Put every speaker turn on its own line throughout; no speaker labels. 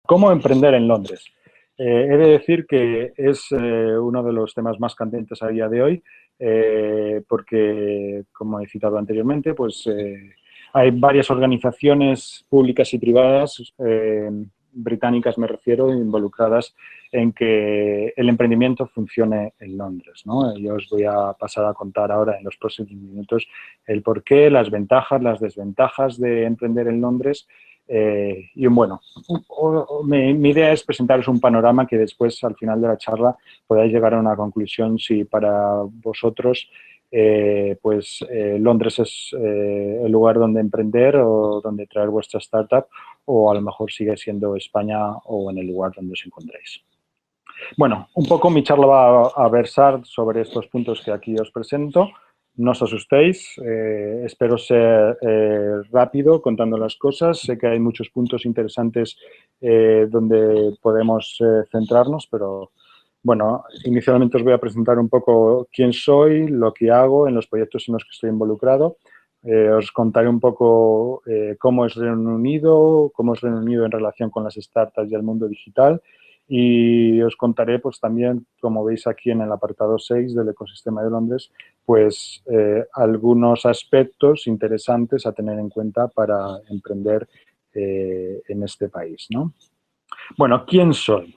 ¿Cómo emprender en Londres? He de decir que es uno de los temas más candentes a día de hoy, porque, como he citado anteriormente, pues hay varias organizaciones públicas y privadas, británicas me refiero, involucradas en que el emprendimiento funcione en Londres, ¿no? Yo os voy a pasar a contar ahora en los próximos minutos el porqué, las ventajas, las desventajas de emprender en Londres. Y bueno, mi idea es presentaros un panorama que después, al final de la charla, podáis llegar a una conclusión si para vosotros Londres es el lugar donde emprender o donde traer vuestra startup, o a lo mejor sigue siendo España o en el lugar donde os encontréis. Bueno, un poco mi charla va a versar sobre estos puntos que aquí os presento. No os asustéis, espero ser rápido contando las cosas. Sé que hay muchos puntos interesantes donde podemos centrarnos, pero bueno, inicialmente os voy a presentar un poco quién soy, lo que hago en los proyectos en los que estoy involucrado. Os contaré un poco cómo es Reino Unido en relación con las startups y el mundo digital. Y os contaré, pues también, como veis aquí en el apartado 6 del ecosistema de Londres, pues algunos aspectos interesantes a tener en cuenta para emprender en este país, ¿no? Bueno, ¿quién soy?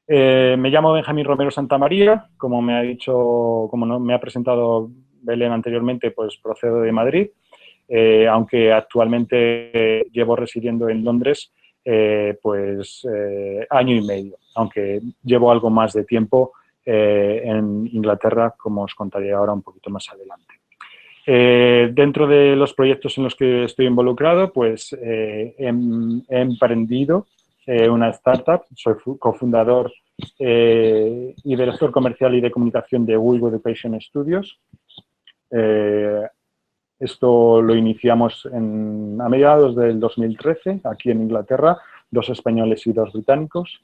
Me llamo Benjamín Romero Santamaría, como me ha dicho, como no, me ha presentado Belén anteriormente, pues procedo de Madrid, aunque actualmente llevo residiendo en Londres año y medio, aunque llevo algo más de tiempo en Inglaterra, como os contaré ahora un poquito más adelante. Dentro de los proyectos en los que estoy involucrado, pues he emprendido una startup, soy cofundador y director comercial y de comunicación de Wigo Education Studios. Esto lo iniciamos a mediados del 2013, aquí en Inglaterra, 2 españoles y 2 británicos.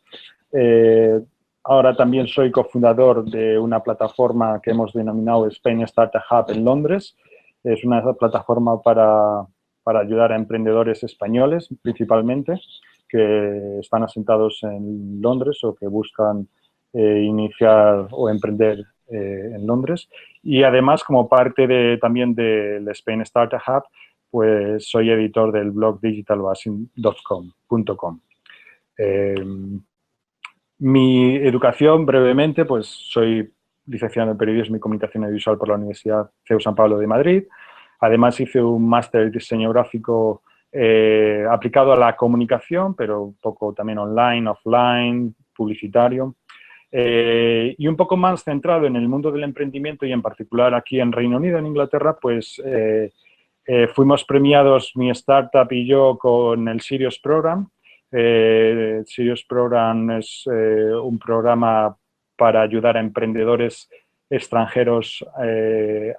Ahora también soy cofundador de una plataforma que hemos denominado Spain Startup Hub en Londres. Es una plataforma para ayudar a emprendedores españoles, principalmente, que están asentados en Londres o que buscan iniciar o emprender en Londres. Y además, como parte también del Spain Startup Hub, pues soy editor del blog digitalbasing.com. Mi educación, brevemente, pues soy licenciado en Periodismo y Comunicación Audiovisual por la Universidad CEU San Pablo de Madrid. Además, hice un máster en diseño gráfico aplicado a la comunicación, pero un poco también online, offline, publicitario. Y un poco más centrado en el mundo del emprendimiento y en particular aquí en Reino Unido, en Inglaterra, pues fuimos premiados, mi startup y yo, con el Sirius Program. Sirius Program es un programa para ayudar a emprendedores extranjeros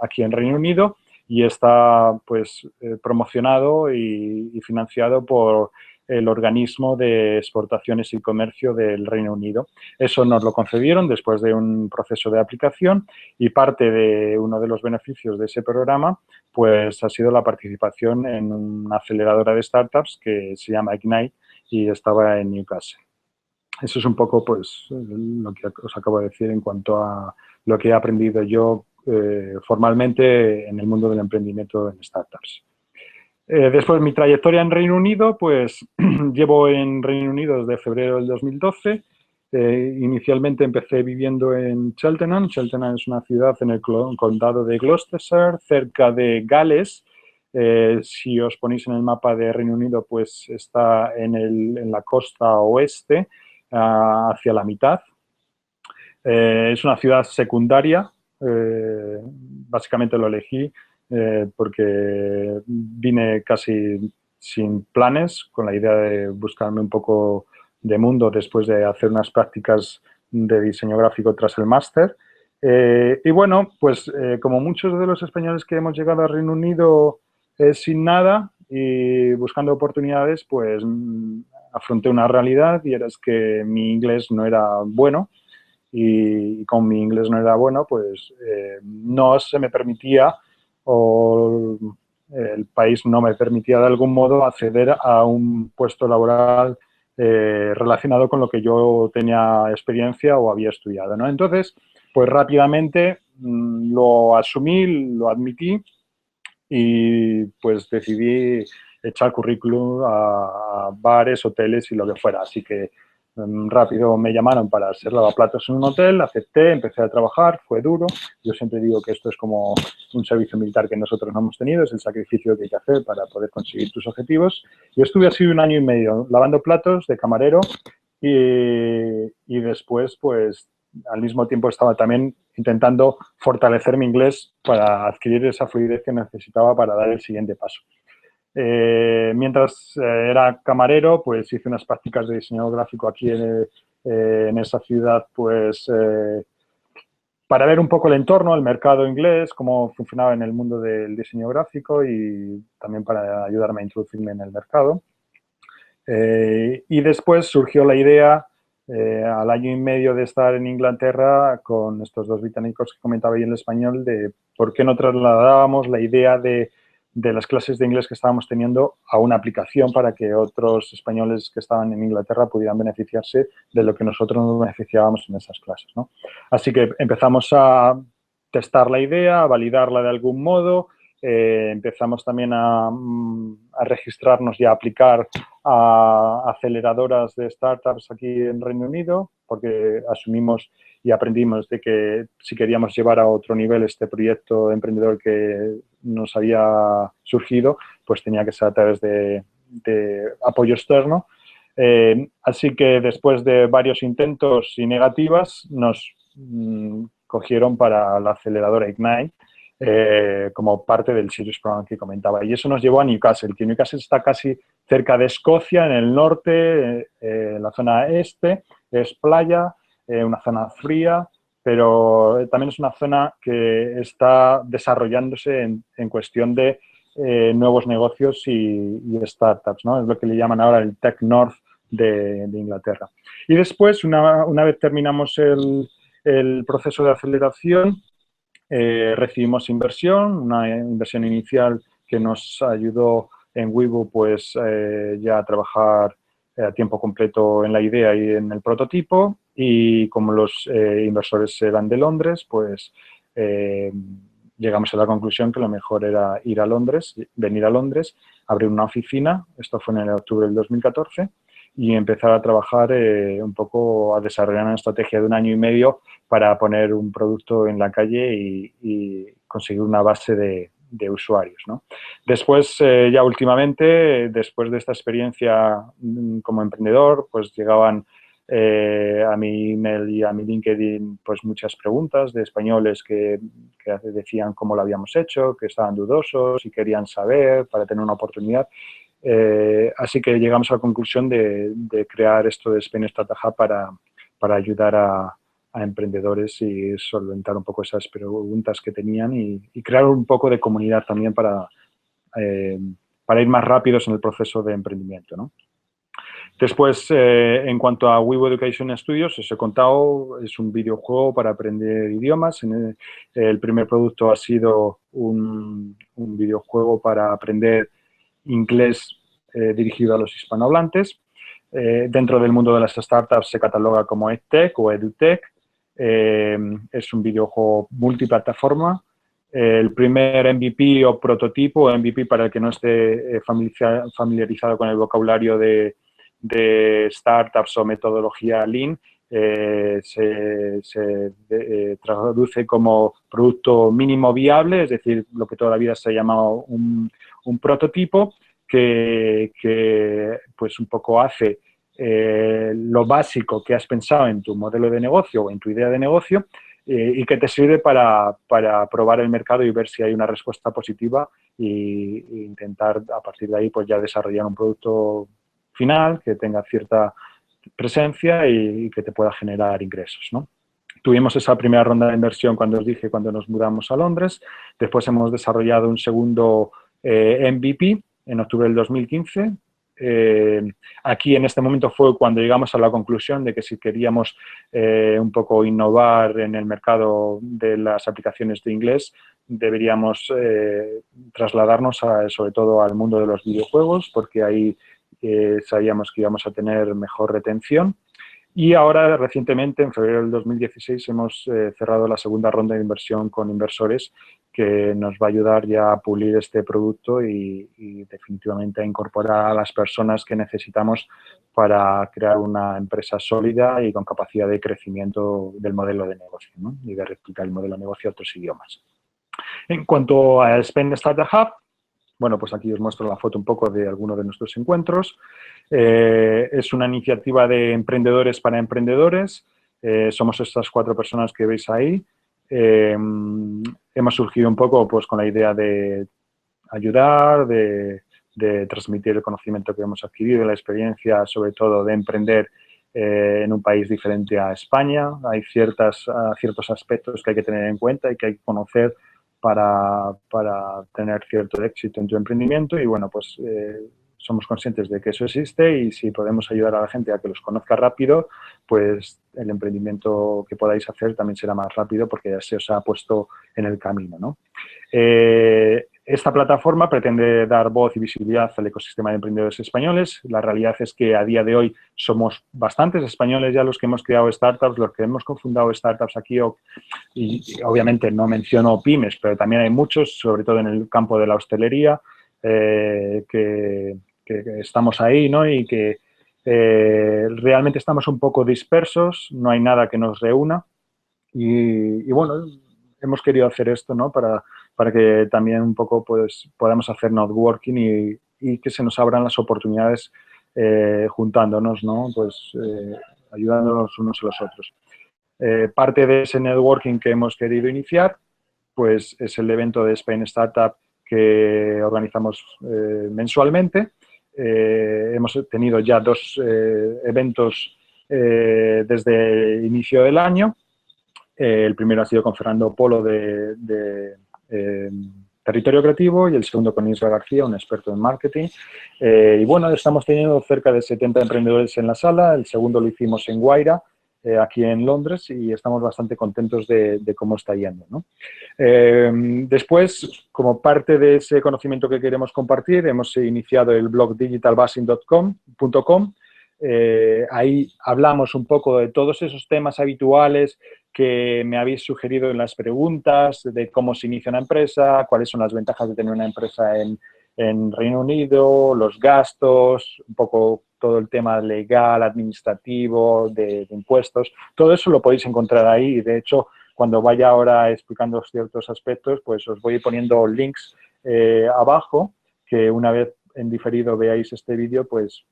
aquí en Reino Unido y está pues promocionado y financiado por el organismo de exportaciones y comercio del Reino Unido. Eso nos lo concedieron después de un proceso de aplicación y parte de uno de los beneficios de ese programa pues ha sido la participación en una aceleradora de startups que se llama Ignite y estaba en Newcastle. Eso es un poco pues lo que os acabo de decir en cuanto a lo que he aprendido yo formalmente en el mundo del emprendimiento en startups. Después, mi trayectoria en Reino Unido, pues llevo en Reino Unido desde febrero del 2012. Inicialmente empecé viviendo en Cheltenham. Cheltenham es una ciudad en el condado de Gloucestershire, cerca de Gales. Si os ponéis en el mapa de Reino Unido, pues está en la costa oeste, hacia la mitad. Es una ciudad secundaria. Básicamente lo elegí porque vine casi sin planes, con la idea de buscarme un poco de mundo después de hacer unas prácticas de diseño gráfico tras el máster. Y bueno, pues como muchos de los españoles que hemos llegado al Reino Unido sin nada y buscando oportunidades, pues afronté una realidad y era que mi inglés no era bueno. Y con mi inglés no era bueno, pues no se me permitía o el país no me permitía de algún modo acceder a un puesto laboral relacionado con lo que yo tenía experiencia o había estudiado, ¿no? Entonces, pues rápidamente lo asumí, lo admití y pues decidí echar currículum a bares, hoteles y lo que fuera. Así que rápido me llamaron para ser lavaplatos en un hotel, acepté, empecé a trabajar, fue duro. Yo siempre digo que esto es como un servicio militar que nosotros no hemos tenido, es el sacrificio que hay que hacer para poder conseguir tus objetivos. Y estuve así 1 año y medio lavando platos de camarero y después, pues, al mismo tiempo estaba también intentando fortalecer mi inglés para adquirir esa fluidez que necesitaba para dar el siguiente paso. Mientras era camarero, pues hice unas prácticas de diseño gráfico aquí en esa ciudad, pues para ver un poco el entorno, el mercado inglés, cómo funcionaba en el mundo del diseño gráfico y también para ayudarme a introducirme en el mercado. Y después surgió la idea, al año y medio de estar en Inglaterra, con estos dos británicos que comentaba ahí en el español, de por qué no trasladábamos la idea de las clases de inglés que estábamos teniendo a una aplicación para que otros españoles que estaban en Inglaterra pudieran beneficiarse de lo que nosotros nos beneficiábamos en esas clases, ¿no? Así que empezamos a testar la idea, a validarla de algún modo, empezamos también a registrarnos y a aplicar a aceleradoras de startups aquí en Reino Unido, porque asumimos y aprendimos de que si queríamos llevar a otro nivel este proyecto emprendedor que nos había surgido, pues tenía que ser a través de apoyo externo. Así que después de varios intentos y negativas, nos cogieron para la aceleradora Ignite, como parte del Sirius Program que comentaba. Y eso nos llevó a Newcastle, que Newcastle está casi cerca de Escocia, en el norte, en la zona este, es playa, una zona fría, pero también es una zona que está desarrollándose en cuestión de nuevos negocios y startups, ¿no? Es lo que le llaman ahora el Tech North de Inglaterra. Y después, una vez terminamos el proceso de aceleración, recibimos inversión, una inversión inicial que nos ayudó en Weibo pues ya a trabajar a tiempo completo en la idea y en el prototipo, y como los inversores eran de Londres, pues llegamos a la conclusión que lo mejor era ir a Londres, venir a Londres, abrir una oficina, esto fue en el octubre del 2014, y empezar a trabajar un poco, a desarrollar una estrategia de 1 año y medio para poner un producto en la calle y conseguir una base de usuarios, ¿no? Después, ya últimamente, después de esta experiencia como emprendedor, pues llegaban a mi email y a mi LinkedIn pues muchas preguntas de españoles que decían cómo lo habíamos hecho, que estaban dudosos y querían saber para tener una oportunidad. Así que llegamos a la conclusión de crear esto de Spain Startup Hub para ayudar a emprendedores y solventar un poco esas preguntas que tenían y crear un poco de comunidad también para ir más rápidos en el proceso de emprendimiento, ¿no? Después, en cuanto a Weibo Education Studios, os he contado, es un videojuego para aprender idiomas. El primer producto ha sido un videojuego para aprender inglés dirigido a los hispanohablantes. Dentro del mundo de las startups se cataloga como EdTech o EduTech. Es un videojuego multiplataforma. El primer MVP o prototipo, MVP para el que no esté familiarizado con el vocabulario de startups o metodología Lean, se traduce como producto mínimo viable, es decir, lo que toda la vida se ha llamado un prototipo que pues un poco hace lo básico que has pensado en tu modelo de negocio o en tu idea de negocio, y que te sirve para probar el mercado y ver si hay una respuesta positiva e intentar a partir de ahí pues ya desarrollar un producto final que tenga cierta presencia y que te pueda generar ingresos, ¿no? Tuvimos esa primera ronda de inversión cuando os dije, cuando nos mudamos a Londres. Después hemos desarrollado un segundo MVP en octubre del 2015. Aquí en este momento fue cuando llegamos a la conclusión de que si queríamos un poco innovar en el mercado de las aplicaciones de inglés, deberíamos trasladarnos sobre todo al mundo de los videojuegos, porque ahí sabíamos que íbamos a tener mejor retención. Y ahora, recientemente, en febrero del 2016, hemos cerrado la segunda ronda de inversión con inversores que nos va a ayudar ya a pulir este producto y definitivamente a incorporar a las personas que necesitamos para crear una empresa sólida y con capacidad de crecimiento del modelo de negocio, ¿no? Y de replicar el modelo de negocio a otros idiomas. En cuanto a Spain Startup Hub, bueno, pues aquí os muestro la foto un poco de algunos de nuestros encuentros. Es una iniciativa de emprendedores para emprendedores. Somos estas 4 personas que veis ahí. Hemos surgido un poco pues, con la idea de ayudar, de transmitir el conocimiento que hemos adquirido, la experiencia, sobre todo, de emprender en un país diferente a España. Hay ciertos aspectos que hay que tener en cuenta y que hay que conocer para tener cierto éxito en tu emprendimiento y, bueno, pues somos conscientes de que eso existe y si podemos ayudar a la gente a que los conozca rápido, pues el emprendimiento que podáis hacer también será más rápido porque ya se os ha puesto en el camino, ¿no? Esta plataforma pretende dar voz y visibilidad al ecosistema de emprendedores españoles. La realidad es que a día de hoy somos bastantes españoles ya los que hemos creado startups, los que hemos cofundado startups aquí y obviamente no menciono pymes, pero también hay muchos, sobre todo en el campo de la hostelería, que estamos ahí, ¿no? Y que realmente estamos un poco dispersos, no hay nada que nos reúna y bueno, hemos querido hacer esto, ¿no? Para que también un poco pues podamos hacer networking y que se nos abran las oportunidades juntándonos, ¿no? Pues ayudándonos unos a los otros. Parte de ese networking que hemos querido iniciar pues es el evento de Spain Startup que organizamos mensualmente. Hemos tenido ya 2 eventos desde el inicio del año. El primero ha sido con Fernando Polo de Territorio Creativo y el segundo con Isra García, un experto en marketing. Y bueno, estamos teniendo cerca de 70 emprendedores en la sala. El segundo lo hicimos en Guaira, aquí en Londres, y estamos bastante contentos de cómo está yendo, ¿no? Después, como parte de ese conocimiento que queremos compartir, hemos iniciado el blog digitalbashing.com. Ahí hablamos un poco de todos esos temas habituales que me habéis sugerido en las preguntas, de cómo se inicia una empresa, cuáles son las ventajas de tener una empresa en Reino Unido, los gastos, un poco todo el tema legal, administrativo, de impuestos. Todo eso lo podéis encontrar ahí y, de hecho, cuando vaya ahora explicando ciertos aspectos, pues os voy poniendo links abajo, que una vez en diferido veáis este vídeo, pues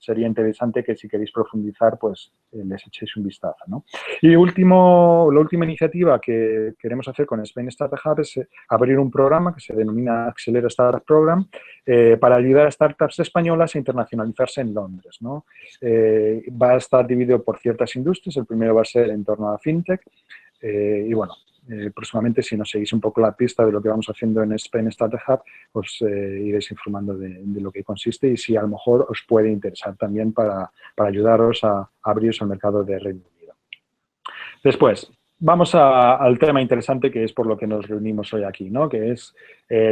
sería interesante que si queréis profundizar, pues les echéis un vistazo, ¿no? Y la última iniciativa que queremos hacer con Spain Startup Hub es abrir un programa que se denomina Accelera Startup Program para ayudar a startups españolas a internacionalizarse en Londres, ¿no? Va a estar dividido por ciertas industrias. El primero va a ser en torno a FinTech y, bueno, próximamente, si nos seguís un poco la pista de lo que vamos haciendo en Spain Startup Hub, os iréis informando de lo que consiste y si a lo mejor os puede interesar también para ayudaros a abriros al mercado de Reino Unido. Después, vamos al tema interesante que es por lo que nos reunimos hoy aquí, ¿no? Que es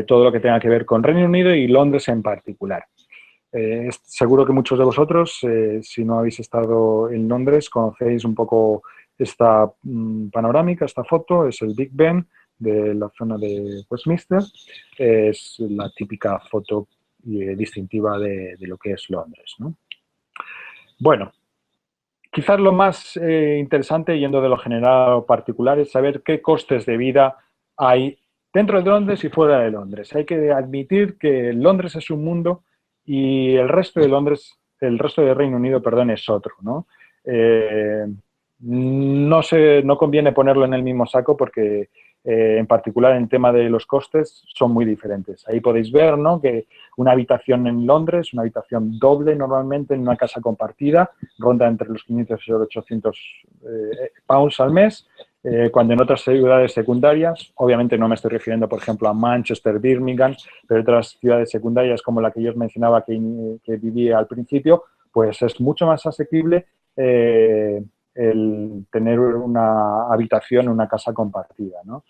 todo lo que tenga que ver con Reino Unido y Londres en particular. Seguro que muchos de vosotros, si no habéis estado en Londres, conocéis un poco esta panorámica, esta foto. Es el Big Ben de la zona de Westminster. Es la típica foto distintiva de lo que es Londres, ¿no? Bueno, quizás lo más interesante, yendo de lo general a lo particular, es saber qué costes de vida hay dentro de Londres y fuera de Londres. Hay que admitir que Londres es un mundo y el resto de Reino Unido, perdón, es otro, ¿no? No conviene ponerlo en el mismo saco porque en particular en tema de los costes son muy diferentes. Ahí podéis ver, ¿no?, que una habitación en Londres, una habitación doble normalmente en una casa compartida, ronda entre los 500 y los 800 pounds al mes, cuando en otras ciudades secundarias, obviamente no me estoy refiriendo, por ejemplo, a Manchester, Birmingham, pero otras ciudades secundarias como la que yo os mencionaba que vivía al principio, pues es mucho más asequible el tener una habitación, una casa compartida, ¿no?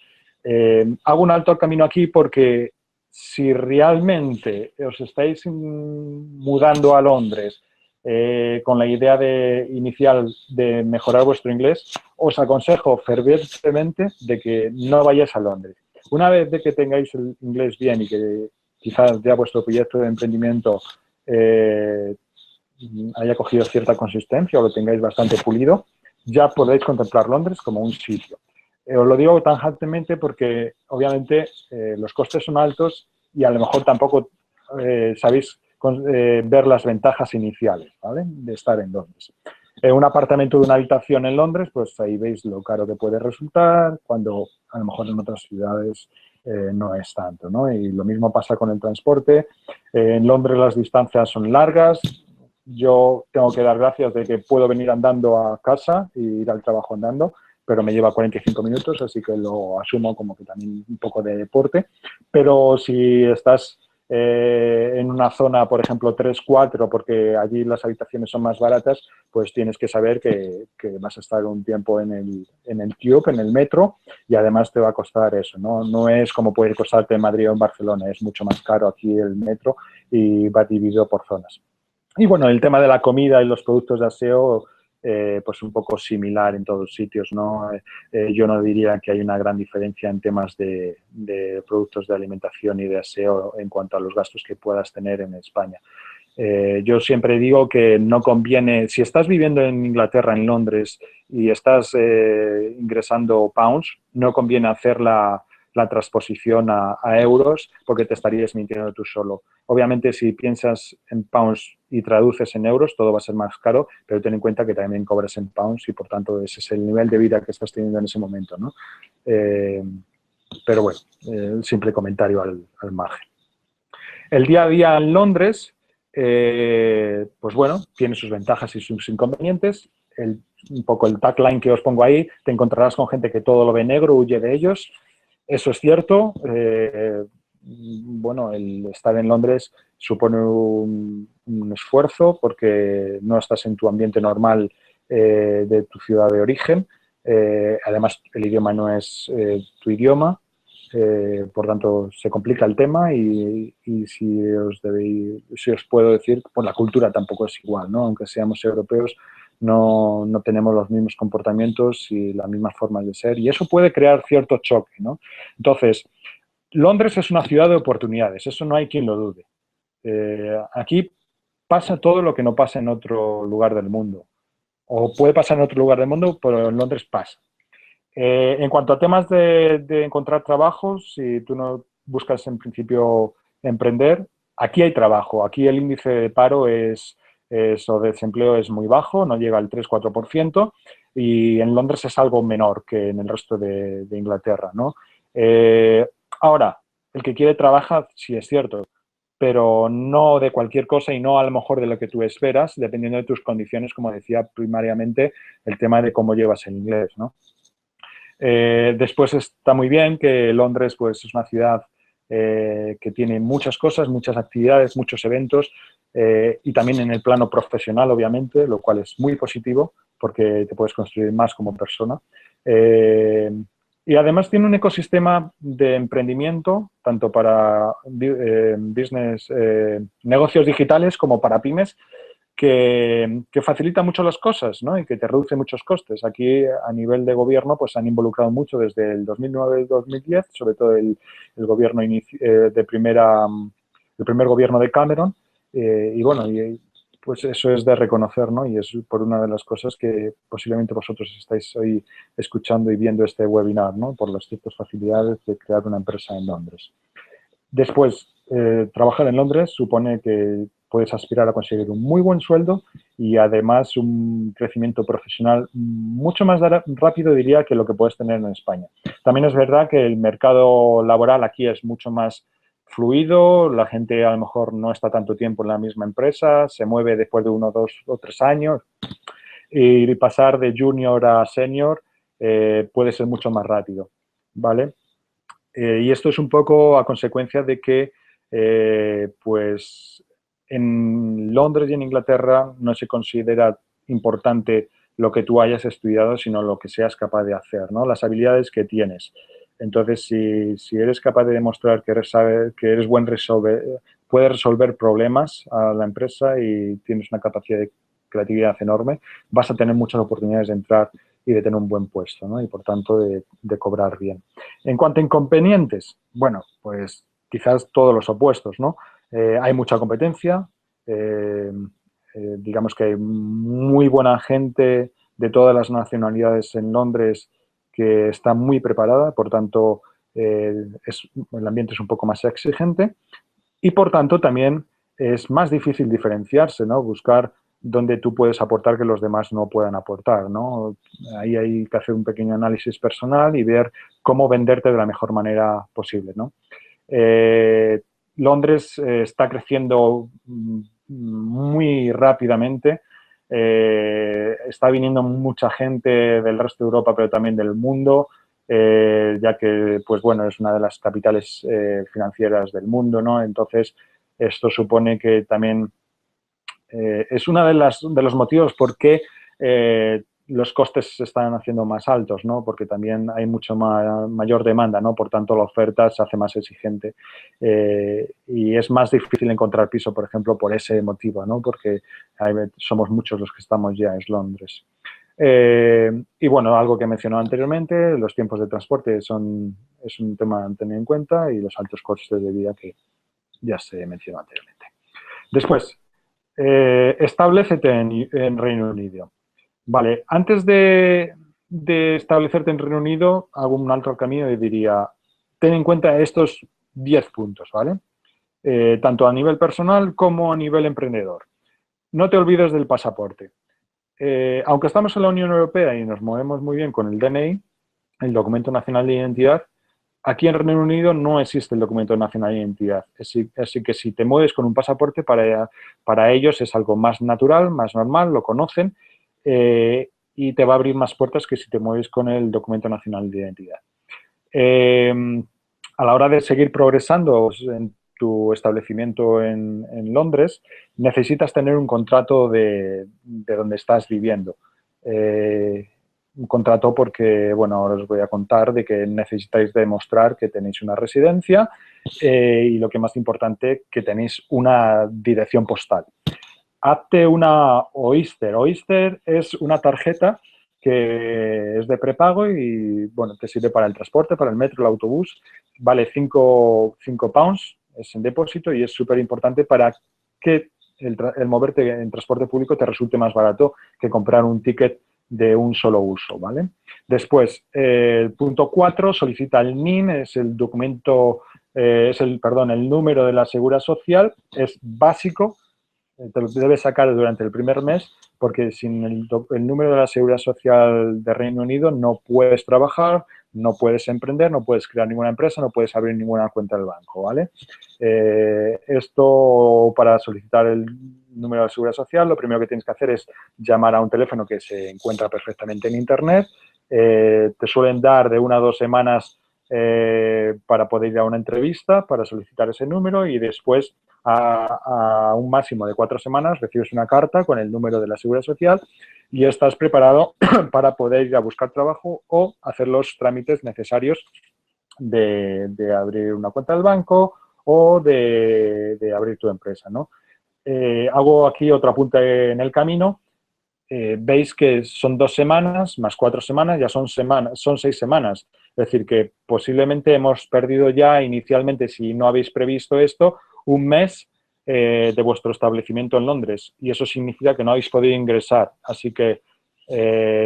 Hago un alto al camino aquí porque si realmente os estáis mudando a Londres con la idea inicial de mejorar vuestro inglés, os aconsejo fervientemente de que no vayáis a Londres. Una vez de que tengáis el inglés bien y que quizás ya vuestro proyecto de emprendimiento haya cogido cierta consistencia o lo tengáis bastante pulido, ya podéis contemplar Londres como un sitio. Os lo digo tangentemente porque obviamente los costes son altos y a lo mejor tampoco sabéis ver las ventajas iniciales, ¿vale?, de estar en Londres. Un apartamento de una habitación en Londres, pues ahí veis lo caro que puede resultar, cuando a lo mejor en otras ciudades no es tanto, ¿no? Y lo mismo pasa con el transporte. En Londres las distancias son largas. Yo tengo que dar gracias de que puedo venir andando a casa e ir al trabajo andando, pero me lleva 45 minutos, así que lo asumo como que también un poco de deporte. Pero si estás en una zona, por ejemplo, 3-4, porque allí las habitaciones son más baratas, pues tienes que saber que vas a estar un tiempo en el Tube, en el metro, y además te va a costar eso, ¿no? No es como puede costarte en Madrid o en Barcelona, es mucho más caro aquí el metro y va dividido por zonas. Y bueno, el tema de la comida y los productos de aseo, pues un poco similar en todos sitios, ¿no? Yo no diría que hay una gran diferencia en temas de productos de alimentación y de aseo en cuanto a los gastos que puedas tener en España. Yo siempre digo que no conviene, si estás viviendo en Inglaterra, en Londres, y estás ingresando pounds, no conviene hacer la transposición a euros porque te estarías mintiendo tú solo. Obviamente, si piensas en pounds y traduces en euros, todo va a ser más caro, pero ten en cuenta que también cobras en pounds y, por tanto, ese es el nivel de vida que estás teniendo en ese momento, ¿no? Pero bueno, simple comentario al margen. El día a día en Londres, pues bueno, tiene sus ventajas y sus inconvenientes. Un poco el tagline que os pongo ahí, te encontrarás con gente que todo lo ve negro, huye de ellos. Eso es cierto. Bueno, el estar en Londres supone un esfuerzo porque no estás en tu ambiente normal de tu ciudad de origen. Además, el idioma no es tu idioma. Por tanto, se complica el tema y si os puedo decir, pues la cultura tampoco es igual, ¿no? Aunque seamos europeos, no tenemos los mismos comportamientos y las mismas formas de ser y eso puede crear cierto choque, ¿no? Entonces, Londres es una ciudad de oportunidades, eso no hay quien lo dude. Aquí pasa todo lo que no pasa en otro lugar del mundo. O puede pasar en otro lugar del mundo, pero en Londres pasa. En cuanto a temas de encontrar trabajo, si tú no buscas en principio emprender, aquí hay trabajo. Aquí el índice de paro o de desempleo es muy bajo, no llega al 3-4%, y en Londres es algo menor que en el resto de Inglaterra, ¿no? Ahora, el que quiere trabaja, sí es cierto, pero no de cualquier cosa y no a lo mejor de lo que tú esperas, dependiendo de tus condiciones, como decía primariamente, el tema de cómo llevas el inglés, ¿no? Después está muy bien que Londres pues, es una ciudad que tiene muchas cosas, muchas actividades, muchos eventos y también en el plano profesional, obviamente, lo cual es muy positivo porque te puedes construir más como persona. Y además tiene un ecosistema de emprendimiento, tanto para business, negocios digitales como para pymes, que facilita mucho las cosas, ¿no? Y que te reduce muchos costes. Aquí, a nivel de gobierno, pues han involucrado mucho desde el 2009-2010, sobre todo el gobierno el primer gobierno de Cameron. Y bueno, pues eso es de reconocer, ¿no? Y es por una de las cosas que posiblemente vosotros estáis hoy escuchando y viendo este webinar, ¿no? Por las ciertas facilidades de crear una empresa en Londres. Después, trabajar en Londres supone que puedes aspirar a conseguir un muy buen sueldo y además un crecimiento profesional mucho más rápido, diría, que lo que puedes tener en España. También es verdad que el mercado laboral aquí es mucho más fluido, la gente a lo mejor no está tanto tiempo en la misma empresa, se mueve después de 1, 2 o 3 años y pasar de junior a senior puede ser mucho más rápido, ¿vale? Y esto es un poco a consecuencia de que, pues, en Londres y en Inglaterra no se considera importante lo que tú hayas estudiado, sino lo que seas capaz de hacer, ¿no? Las habilidades que tienes. Entonces, si eres capaz de demostrar que que eres buen puedes resolver problemas a la empresa y tienes una capacidad de creatividad enorme, vas a tener muchas oportunidades de entrar y de tener un buen puesto, ¿no? Y por tanto de cobrar bien. En cuanto a inconvenientes, bueno, pues quizás todos los opuestos, ¿no? Hay mucha competencia, digamos que hay muy buena gente de todas las nacionalidades en Londres que está muy preparada, por tanto el ambiente es un poco más exigente y por tanto también es más difícil diferenciarse, ¿no? Buscar dónde tú puedes aportar que los demás no puedan aportar, ¿no? Ahí hay que hacer un pequeño análisis personal y ver cómo venderte de la mejor manera posible, ¿no? Eh, Londres está creciendo muy rápidamente. Está viniendo mucha gente del resto de Europa, pero también del mundo, ya que, pues bueno, es una de las capitales financieras del mundo, ¿no? Entonces, esto supone que también es uno de los motivos por qué los costes se están haciendo más altos, ¿no? Porque también hay mucho mayor demanda, ¿no? Por tanto, la oferta se hace más exigente. Y es más difícil encontrar piso, por ejemplo, por ese motivo, ¿no? Porque somos muchos los que estamos ya en Londres. Y bueno, algo que mencionó anteriormente, los tiempos de transporte es un tema a tener en cuenta y los altos costes de vida que ya se mencionó anteriormente. Después, establecete en Reino Unido. Vale, antes de establecerte en Reino Unido, hago un alto al camino y diría, ten en cuenta estos 10 puntos, ¿vale? Tanto a nivel personal como a nivel emprendedor. No te olvides del pasaporte. Aunque estamos en la Unión Europea y nos movemos muy bien con el DNI, el Documento Nacional de Identidad, aquí en Reino Unido no existe el documento nacional de identidad, así que si te mueves con un pasaporte, para ellos es algo más natural, más normal, lo conocen y te va a abrir más puertas que si te mueves con el documento nacional de identidad. A la hora de seguir progresando en tu establecimiento en Londres, necesitas tener un contrato de donde estás viviendo. Un contrato porque, bueno, ahora os voy a contar de que necesitáis demostrar que tenéis una residencia y lo que más importante, que tenéis una dirección postal. Hazte una Oyster. Oyster es una tarjeta que es de prepago y, bueno, te sirve para el transporte, para el metro, el autobús. Vale 5 pounds, es en depósito y es súper importante para que el moverte en transporte público te resulte más barato que comprar un ticket de un solo uso, ¿vale? Después, el punto 4, solicita el NIN, es el documento, el número de la Seguridad Social, es básico, te lo debes sacar durante el primer mes porque sin el número de la Seguridad Social de Reino Unido no puedes trabajar, no puedes emprender, no puedes crear ninguna empresa, no puedes abrir ninguna cuenta del banco, ¿vale? Esto para solicitar el número de la Seguridad Social, lo primero que tienes que hacer es llamar a un teléfono que se encuentra perfectamente en Internet. Te suelen dar de 1 a 2 semanas para poder ir a una entrevista, para solicitar ese número y después a un máximo de 4 semanas recibes una carta con el número de la Seguridad Social y estás preparado para poder ir a buscar trabajo o hacer los trámites necesarios de abrir una cuenta del banco o de abrir tu empresa, ¿no? Hago aquí otro apunte en el camino. Veis que son 2 semanas más 4 semanas, ya son 6 semanas. Es decir, que posiblemente hemos perdido ya inicialmente, si no habéis previsto esto, un mes de vuestro establecimiento en Londres. Y eso significa que no habéis podido ingresar. Así que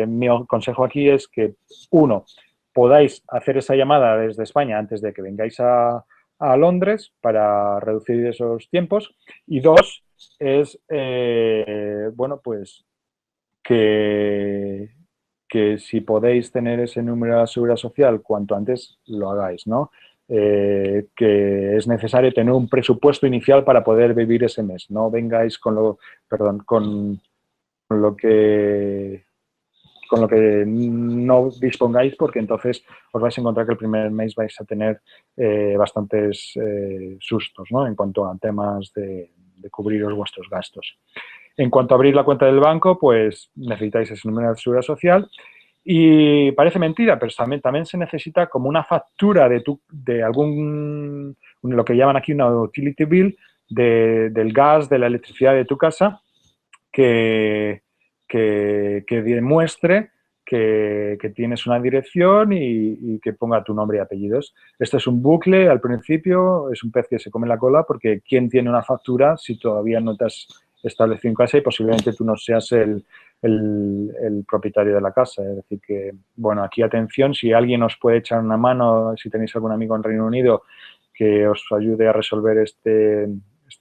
mi consejo aquí es que, uno, podáis hacer esa llamada desde España antes de que vengáis a Londres para reducir esos tiempos. Y dos, es, bueno, pues que, que si podéis tener ese número de la Seguridad Social cuanto antes lo hagáis, ¿no? Que es necesario tener un presupuesto inicial para poder vivir ese mes. No vengáis con lo que no dispongáis, porque entonces os vais a encontrar que el primer mes vais a tener bastantes sustos, ¿no? En cuanto a temas de cubriros vuestros gastos. En cuanto a abrir la cuenta del banco, pues necesitáis ese número de seguridad social Y parece mentira, pero también se necesita como una factura de algún, lo que llaman aquí una utility bill, del gas, de la electricidad de tu casa, que, que demuestre que tienes una dirección y que ponga tu nombre y apellidos. Esto es un bucle al principio, es un pez que se come la cola, porque ¿quién tiene una factura si todavía no te has establecido en casa y posiblemente tú no seas el propietario de la casa? Es decir que, bueno, aquí atención, si alguien os puede echar una mano, si tenéis algún amigo en Reino Unido que os ayude a resolver este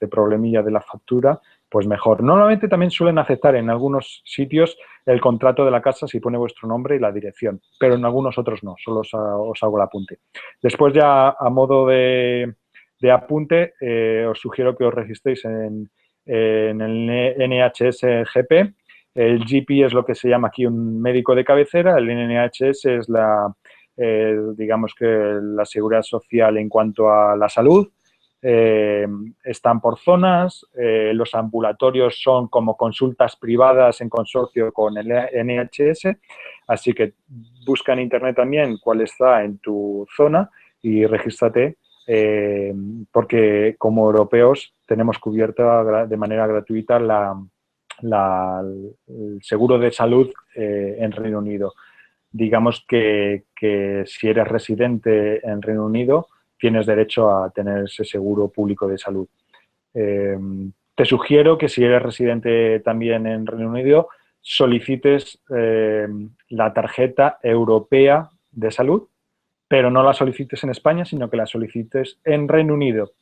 problemilla de la factura, pues mejor. Normalmente también suelen aceptar en algunos sitios el contrato de la casa si pone vuestro nombre y la dirección, pero en algunos otros no, solo os hago el apunte. Después ya a modo de apunte, os sugiero que os registréis en el NHS GP. El GP es lo que se llama aquí un médico de cabecera, el NHS es digamos que la seguridad social en cuanto a la salud. Están por zonas, los ambulatorios son como consultas privadas en consorcio con el NHS, así que busca en internet también cuál está en tu zona y regístrate, porque como europeos tenemos cubierta de manera gratuita el seguro de salud en Reino Unido. Digamos que si eres residente en Reino Unido, tienes derecho a tener ese seguro público de salud. Te sugiero que si eres residente también en Reino Unido, solicites la tarjeta europea de salud, pero no la solicites en España, sino que la solicites en Reino Unido.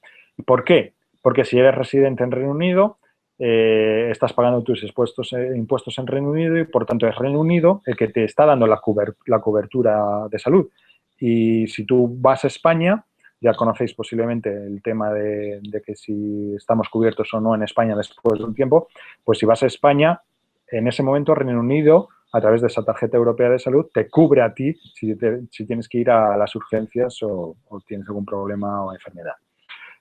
¿Por qué? Porque si eres residente en Reino Unido, estás pagando tus impuestos en Reino Unido y, por tanto, es Reino Unido el que te está dando la cobertura de salud. Y si tú vas a España, ya conocéis posiblemente el tema de que si estamos cubiertos o no en España después de un tiempo, pues si vas a España, en ese momento Reino Unido, a través de esa tarjeta europea de salud, te cubre a ti si tienes que ir a las urgencias o tienes algún problema o enfermedad.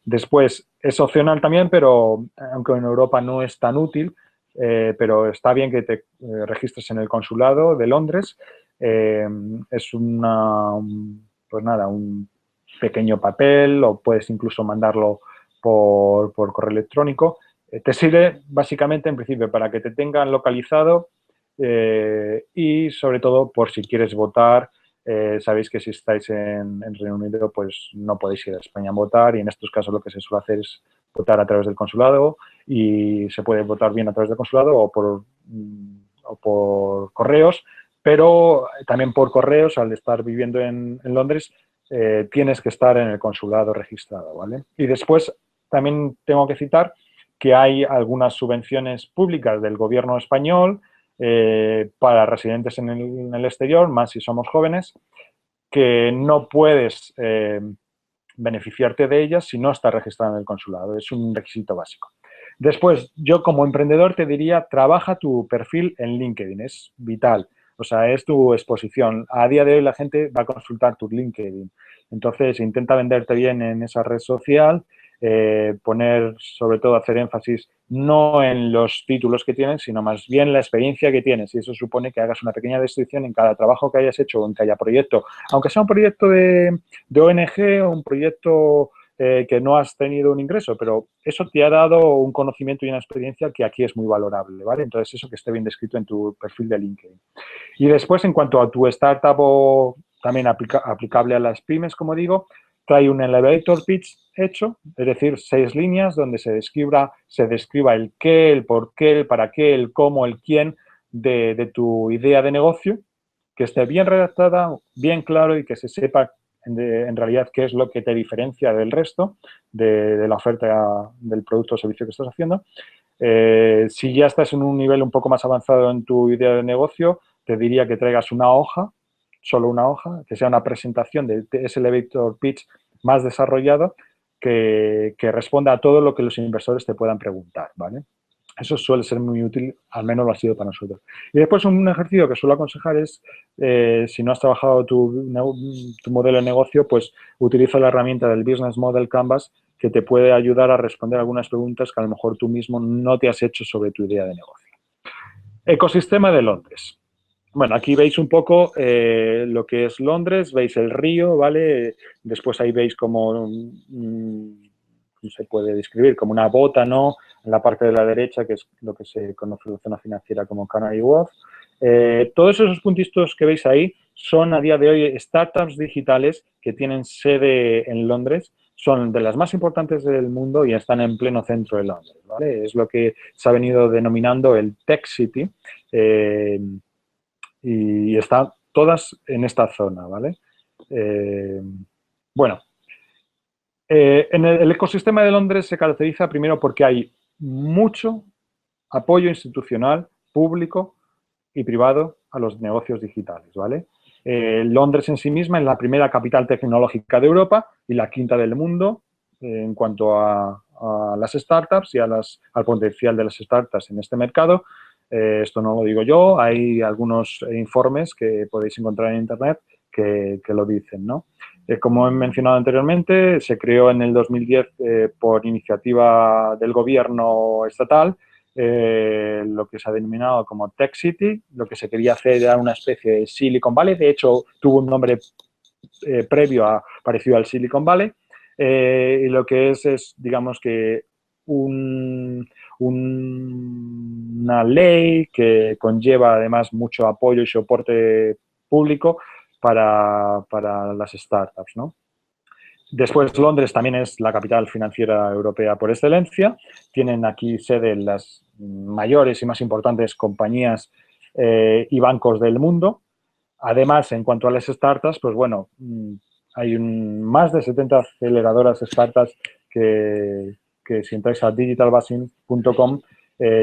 Después, es opcional también, pero aunque en Europa no es tan útil, pero está bien que te registres en el consulado de Londres. Es pues nada, un pequeño papel o puedes incluso mandarlo por correo electrónico. Te sirve básicamente en principio para que te tengan localizado y sobre todo por si quieres votar. Sabéis que si estáis en Reino Unido pues no podéis ir a España a votar y en estos casos lo que se suele hacer es votar a través del consulado y se puede votar bien a través del consulado o por correos, pero también por correos, al estar viviendo en Londres, tienes que estar en el consulado registrado, ¿vale? Y después también tengo que citar que hay algunas subvenciones públicas del gobierno español para residentes en el exterior, más si somos jóvenes, que no puedes beneficiarte de ellas si no estás registrado en el consulado. Es un requisito básico. Después, yo como emprendedor te diría, trabaja tu perfil en LinkedIn, es vital. O sea, es tu exposición. A día de hoy la gente va a consultar tu LinkedIn. Entonces, intenta venderte bien en esa red social, poner, sobre todo, hacer énfasis no en los títulos que tienes, sino más bien la experiencia que tienes. Y eso supone que hagas una pequeña descripción en cada trabajo que hayas hecho o en cada proyecto. Aunque sea un proyecto de ONG o un proyecto que no has tenido un ingreso, pero eso te ha dado un conocimiento y una experiencia que aquí es muy valorable, ¿vale? Entonces, eso que esté bien descrito en tu perfil de LinkedIn. Y después, en cuanto a tu startup o también aplicable a las pymes, como digo, trae un elevator pitch hecho, es decir, 6 líneas donde se describa el qué, el por qué, el para qué, el cómo, el quién de tu idea de negocio, que esté bien redactada, bien claro y que se sepa en realidad qué es lo que te diferencia del resto de la oferta del producto o servicio que estás haciendo. Si ya estás en un nivel un poco más avanzado en tu idea de negocio, te diría que traigas una hoja, solo una hoja, que sea una presentación de ese elevator pitch más desarrollado que responda a todo lo que los inversores te puedan preguntar, ¿vale? Eso suele ser muy útil, al menos lo ha sido para nosotros. Y después un ejercicio que suelo aconsejar es, si no has trabajado tu modelo de negocio, pues utiliza la herramienta del Business Model Canvas que te puede ayudar a responder algunas preguntas que a lo mejor tú mismo no te has hecho sobre tu idea de negocio. Ecosistema de Londres. Bueno, aquí veis un poco lo que es Londres, veis el río, ¿vale? Después ahí veis como, ¿cómo se puede describir? Como una bota, ¿no? En la parte de la derecha, que es lo que se conoce en la zona financiera como Canary Wharf. Todos esos puntitos que veis ahí son a día de hoy startups digitales que tienen sede en Londres, son de las más importantes del mundo y están en pleno centro de Londres, ¿vale? Es lo que se ha venido denominando el Tech City. Eh, y están todas en esta zona, ¿vale? Eh, bueno, en el ecosistema de Londres se caracteriza primero porque hay mucho apoyo institucional, público y privado a los negocios digitales, ¿vale? Londres en sí misma es la primera capital tecnológica de Europa y la quinta del mundo en cuanto a las startups y al potencial de las startups en este mercado. Esto no lo digo yo, hay algunos informes que podéis encontrar en Internet que lo dicen, ¿no? Como he mencionado anteriormente, se creó en el 2010 por iniciativa del gobierno estatal lo que se ha denominado como Tech City. Lo que se quería hacer era una especie de Silicon Valley. De hecho, tuvo un nombre parecido al Silicon Valley. Y lo que es, digamos que, una ley que conlleva además mucho apoyo y soporte público para las startups, ¿no? Después, Londres también es la capital financiera europea por excelencia. Tienen aquí sede las mayores y más importantes compañías y bancos del mundo. Además, en cuanto a las startups, pues bueno, hay más de 70 aceleradoras startups que si entráis a digitalbasing.com,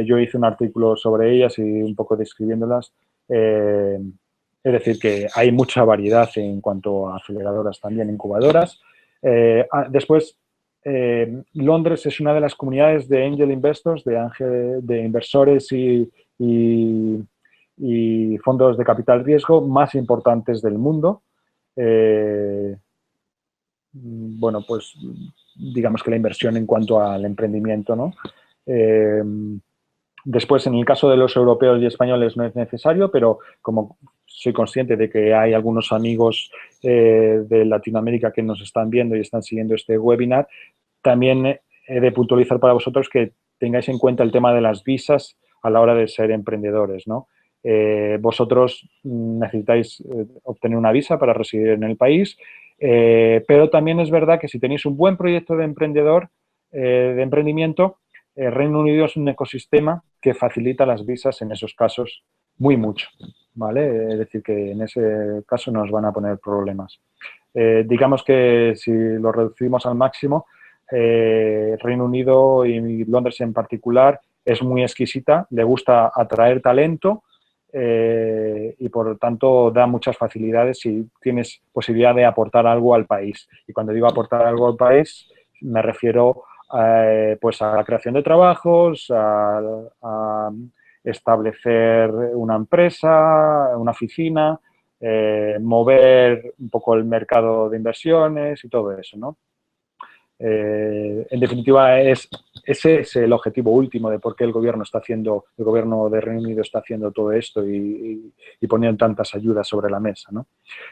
yo hice un artículo sobre ellas y un poco describiéndolas. Es decir, que hay mucha variedad en cuanto a aceleradoras, también incubadoras. Después, Londres es una de las comunidades de angel investors, de inversores y, y fondos de capital riesgo más importantes del mundo. Bueno, pues digamos que la inversión en cuanto al emprendimiento, ¿no? Eh, Después, en el caso de los europeos y españoles no es necesario, pero como soy consciente de que hay algunos amigos de Latinoamérica que nos están viendo y están siguiendo este webinar, también he de puntualizar para vosotros que tengáis en cuenta el tema de las visas a la hora de ser emprendedores, ¿no? Vosotros necesitáis obtener una visa para residir en el país, pero también es verdad que si tenéis un buen proyecto de emprendimiento, Reino Unido es un ecosistema que facilita las visas en esos casos muy mucho, ¿vale? Es decir, que en ese caso nos van a poner problemas. Digamos que si lo reducimos al máximo, Reino Unido y Londres en particular es muy exquisita, le gusta atraer talento y por lo tanto da muchas facilidades si tienes posibilidad de aportar algo al país. Y cuando digo aportar algo al país, me refiero pues a la creación de trabajos, a establecer una empresa, una oficina, mover un poco el mercado de inversiones y todo eso, ¿no? En definitiva, ese es el objetivo último de por qué el gobierno de Reino Unido está haciendo todo esto y poniendo tantas ayudas sobre la mesa, ¿no?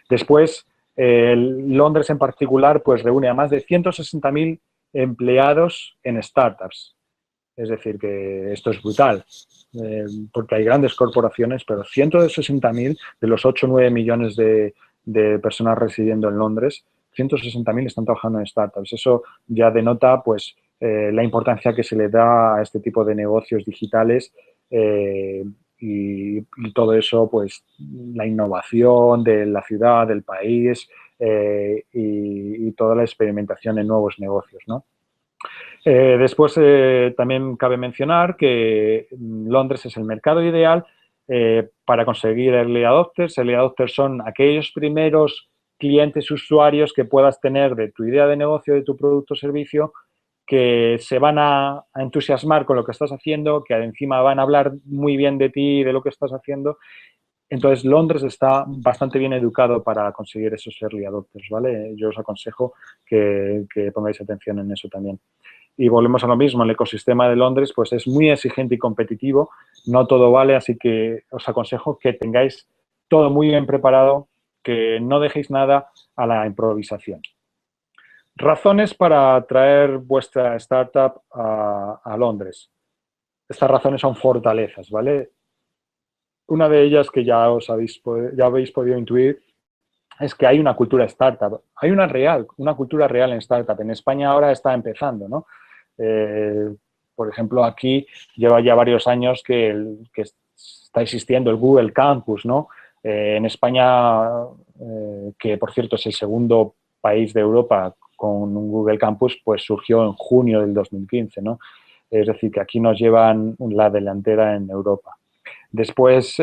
Después, Londres en particular, pues reúne a más de 160.000 empleados en startups. Es decir, que esto es brutal, porque hay grandes corporaciones, pero 160.000 de los 8 o 9 millones de personas residiendo en Londres, 160.000 están trabajando en startups. Eso ya denota pues, la importancia que se le da a este tipo de negocios digitales y todo eso, pues la innovación de la ciudad, del país y toda la experimentación en nuevos negocios, ¿no? Después, también cabe mencionar que Londres es el mercado ideal para conseguir early adopters. Early adopters son aquellos primeros clientes, usuarios que puedas tener de tu idea de negocio, de tu producto o servicio, que se van a entusiasmar con lo que estás haciendo, que encima van a hablar muy bien de ti y de lo que estás haciendo. Entonces, Londres está bastante bien educado para conseguir esos early adopters, ¿vale? Yo os aconsejo que pongáis atención en eso también. Y volvemos a lo mismo, el ecosistema de Londres pues es muy exigente y competitivo, no todo vale, así que os aconsejo que tengáis todo muy bien preparado, que no dejéis nada a la improvisación. Razones para traer vuestra startup a Londres. Estas razones son fortalezas, ¿vale? Una de ellas que ya habéis podido intuir es que hay una cultura startup, hay una cultura real en startup. En España ahora está empezando, ¿no? Por ejemplo, aquí lleva ya varios años que está existiendo el Google Campus, ¿no? En España, que por cierto es el segundo país de Europa con un Google Campus, pues surgió en junio del 2015, ¿no? Es decir, que aquí nos llevan la delantera en Europa. Después,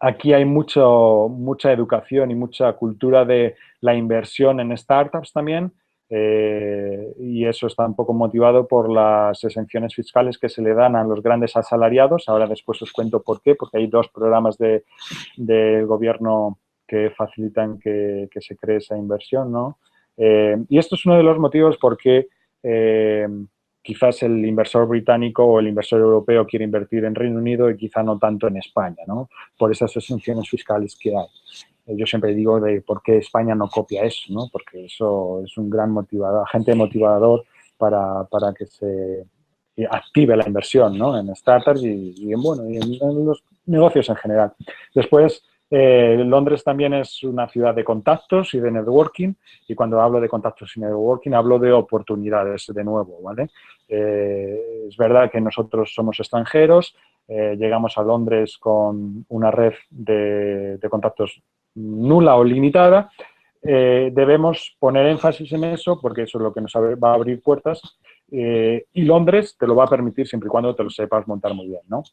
aquí hay mucha educación y mucha cultura de la inversión en startups también, y eso está un poco motivado por las exenciones fiscales que se le dan a los grandes asalariados. Ahora después os cuento por qué, porque hay dos programas del gobierno que facilitan que se cree esa inversión, ¿no? Y esto es uno de los motivos por qué quizás el inversor británico o el inversor europeo quiere invertir en Reino Unido y quizá no tanto en España, ¿no? Por esas exenciones fiscales que hay. Yo siempre digo de por qué España no copia eso, ¿no? Porque eso es un gran motivador, agente motivador para que se active la inversión, ¿no? En startups y en los negocios en general. Después, Londres también es una ciudad de contactos y de networking, y cuando hablo de contactos y networking hablo de oportunidades de nuevo, ¿vale? Es verdad que nosotros somos extranjeros, llegamos a Londres con una red de contactos nula o limitada. Debemos poner énfasis en eso porque eso es lo que nos va a abrir puertas, y Londres te lo va a permitir siempre y cuando te lo sepas montar muy bien, ¿no?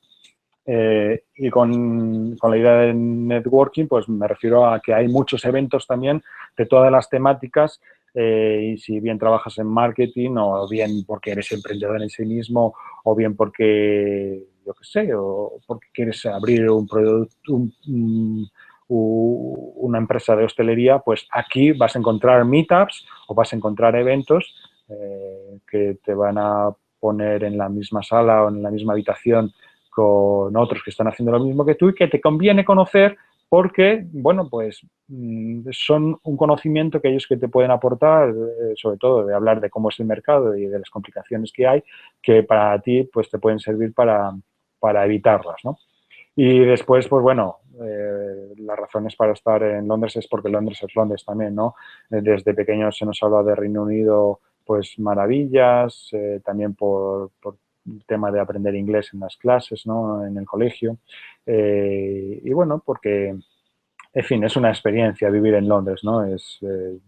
Y con la idea de networking, pues me refiero a que hay muchos eventos también de todas las temáticas, y si bien trabajas en marketing o bien porque eres emprendedor en sí mismo o bien porque, yo qué sé, o porque quieres abrir un producto, una empresa de hostelería, pues aquí vas a encontrar meetups o vas a encontrar eventos que te van a poner en la misma sala o en la misma habitación con otros que están haciendo lo mismo que tú y que te conviene conocer porque, bueno, pues son un conocimiento que ellos que te pueden aportar, sobre todo de hablar de cómo es el mercado y de las complicaciones que hay, que para ti pues te pueden servir para evitarlas, ¿no? Y después, pues bueno, las razones para estar en Londres es porque Londres es Londres también, ¿no? Desde pequeños se nos habla de Reino Unido, pues maravillas, también por el tema de aprender inglés en las clases, ¿no? En el colegio. Y bueno, porque, en fin, es una experiencia vivir en Londres, ¿no? Es,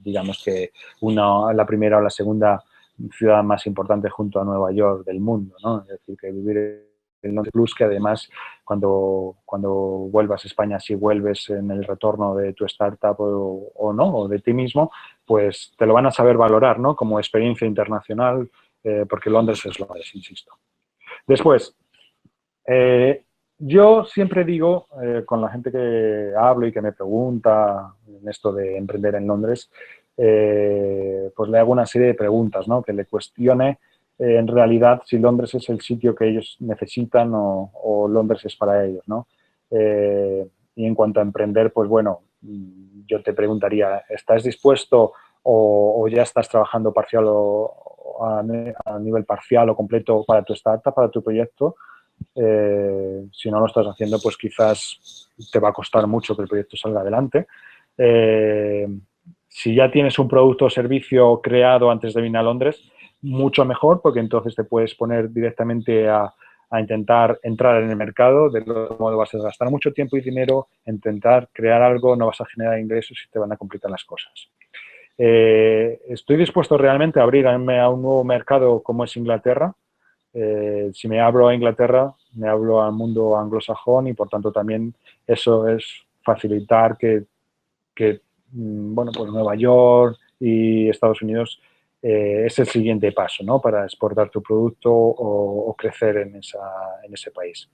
digamos que la primera o la segunda ciudad más importante junto a Nueva York del mundo, ¿no? Es decir, que vivir en Londres Plus, que además cuando vuelvas a España, si vuelves en el retorno de tu startup o no, o de ti mismo, pues te lo van a saber valorar, ¿no? Como experiencia internacional, porque Londres es Londres, insisto. Después, yo siempre digo, con la gente que hablo y que me pregunta en esto de emprender en Londres, pues le hago una serie de preguntas, ¿no? Que le cuestione en realidad si Londres es el sitio que ellos necesitan o Londres es para ellos, ¿no? Y en cuanto a emprender, pues bueno, yo te preguntaría, ¿estás dispuesto o ya estás trabajando parcial o a nivel parcial o completo para tu startup, para tu proyecto? Si no lo estás haciendo, pues quizás te va a costar mucho que el proyecto salga adelante. Si ya tienes un producto o servicio creado antes de venir a Londres, mucho mejor, porque entonces te puedes poner directamente a intentar entrar en el mercado. De otro modo vas a gastar mucho tiempo y dinero, intentar crear algo, no vas a generar ingresos y te van a complicar las cosas. Estoy dispuesto realmente a abrirme a un nuevo mercado como es Inglaterra. Si me abro a Inglaterra, me abro al mundo anglosajón y por tanto también eso es facilitar que bueno, pues Nueva York y Estados Unidos es el siguiente paso, ¿no? Para exportar tu producto o crecer en ese país.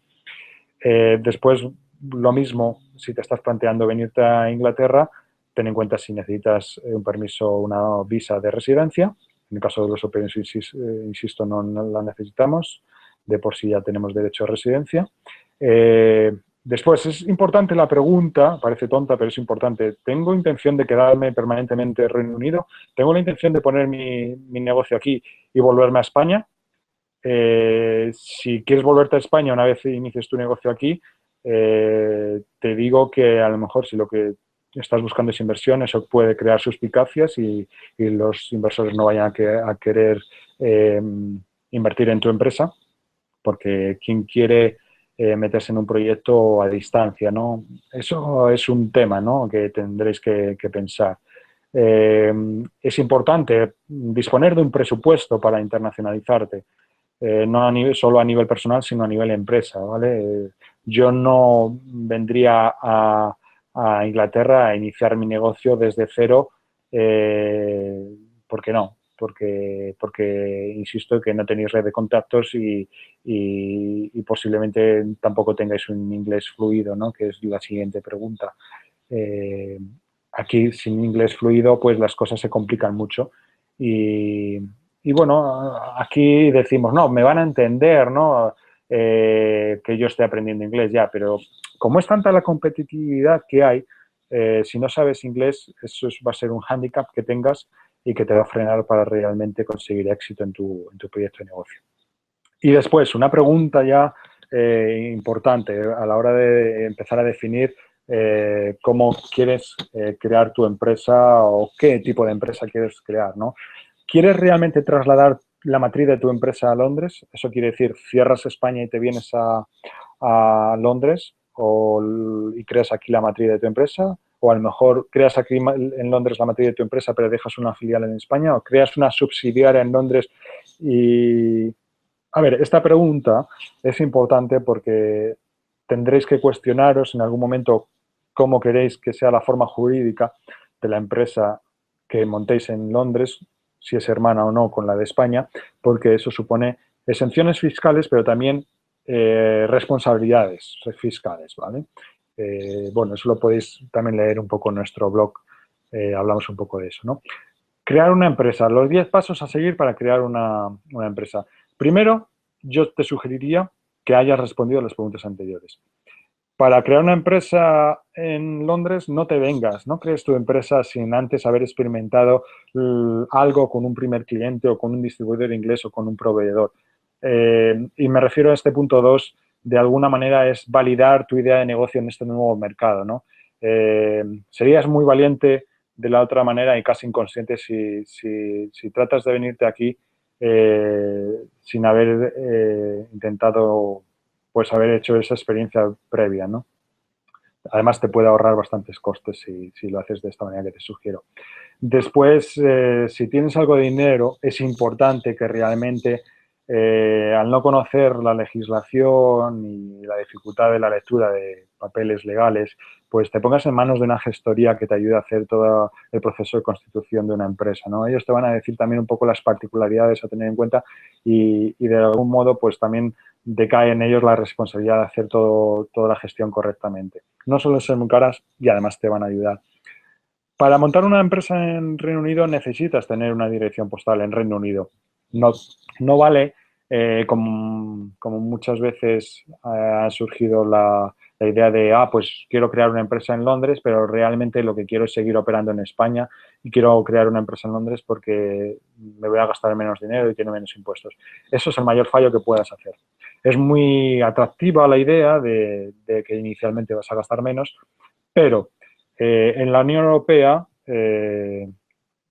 Después, lo mismo, si te estás planteando venirte a Inglaterra, ten en cuenta si necesitas un permiso o una visa de residencia. En el caso de los europeos, insisto, no la necesitamos. De por sí ya tenemos derecho a residencia. Después, es importante la pregunta, parece tonta, pero es importante. ¿Tengo intención de quedarme permanentemente en Reino Unido? ¿Tengo la intención de poner mi negocio aquí y volverme a España? Si quieres volverte a España una vez inicies tu negocio aquí, te digo que a lo mejor si lo que estás buscando es inversión, eso puede crear suspicacias y los inversores no vayan a querer eh, invertir en tu empresa, porque quien quiere meterse en un proyecto a distancia, ¿no? Eso es un tema, ¿no?, que tendréis que pensar. Es importante disponer de un presupuesto para internacionalizarte, no solo a nivel personal, sino a nivel empresa, ¿vale? Yo no vendría a Inglaterra a iniciar mi negocio desde cero, ¿por qué no? Porque insisto que no tenéis red de contactos y posiblemente tampoco tengáis un inglés fluido, ¿no?, que es la siguiente pregunta. Eh, Aquí sin inglés fluido pues las cosas se complican mucho y, y bueno, aquí decimos, no, me van a entender, ¿no?, que yo esté aprendiendo inglés ya, pero como es tanta la competitividad que hay, si no sabes inglés, va a ser un hándicap que tengas y que te va a frenar para realmente conseguir éxito en tu proyecto de negocio. Y después, una pregunta ya importante a la hora de empezar a definir cómo quieres crear tu empresa o qué tipo de empresa quieres crear, ¿no? ¿Quieres realmente trasladar la matriz de tu empresa a Londres? Eso quiere decir, cierras España y te vienes a Londres y creas aquí la matriz de tu empresa, o a lo mejor creas aquí en Londres la matriz de tu empresa pero dejas una filial en España, o creas una subsidiaria en Londres y... A ver, esta pregunta es importante porque tendréis que cuestionaros en algún momento cómo queréis que sea la forma jurídica de la empresa que montéis en Londres, si es hermana o no con la de España, porque eso supone exenciones fiscales, pero también responsabilidades fiscales, ¿vale? Bueno, eso lo podéis también leer un poco en nuestro blog, hablamos un poco de eso, ¿no? Crear una empresa, los 10 pasos a seguir para crear una empresa. Primero, yo te sugeriría que hayas respondido a las preguntas anteriores. Para crear una empresa en Londres, no te vengas, no crees tu empresa sin antes haber experimentado algo con un primer cliente o con un distribuidor inglés o con un proveedor. Y me refiero a este punto 2, de alguna manera es validar tu idea de negocio en este nuevo mercado, ¿no? Serías muy valiente de la otra manera y casi inconsciente si tratas de venirte aquí sin haber intentado pues haber hecho esa experiencia previa, ¿no? Además, te puede ahorrar bastantes costes si lo haces de esta manera que te sugiero. Después, si tienes algo de dinero, es importante que realmente, al no conocer la legislación y la dificultad de la lectura de papeles legales, pues te pongas en manos de una gestoría que te ayude a hacer todo el proceso de constitución de una empresa, ¿no? Ellos te van a decir también un poco las particularidades a tener en cuenta y de algún modo, pues también decae en ellos la responsabilidad de hacer toda la gestión correctamente. No suelen ser muy caras y además te van a ayudar. Para montar una empresa en Reino Unido necesitas tener una dirección postal en Reino Unido. No, no vale, como muchas veces ha surgido la idea de, pues quiero crear una empresa en Londres, pero realmente lo que quiero es seguir operando en España y quiero crear una empresa en Londres porque me voy a gastar menos dinero y tiene menos impuestos. Eso es el mayor fallo que puedas hacer. Es muy atractiva la idea de que inicialmente vas a gastar menos, pero en la Unión Europea,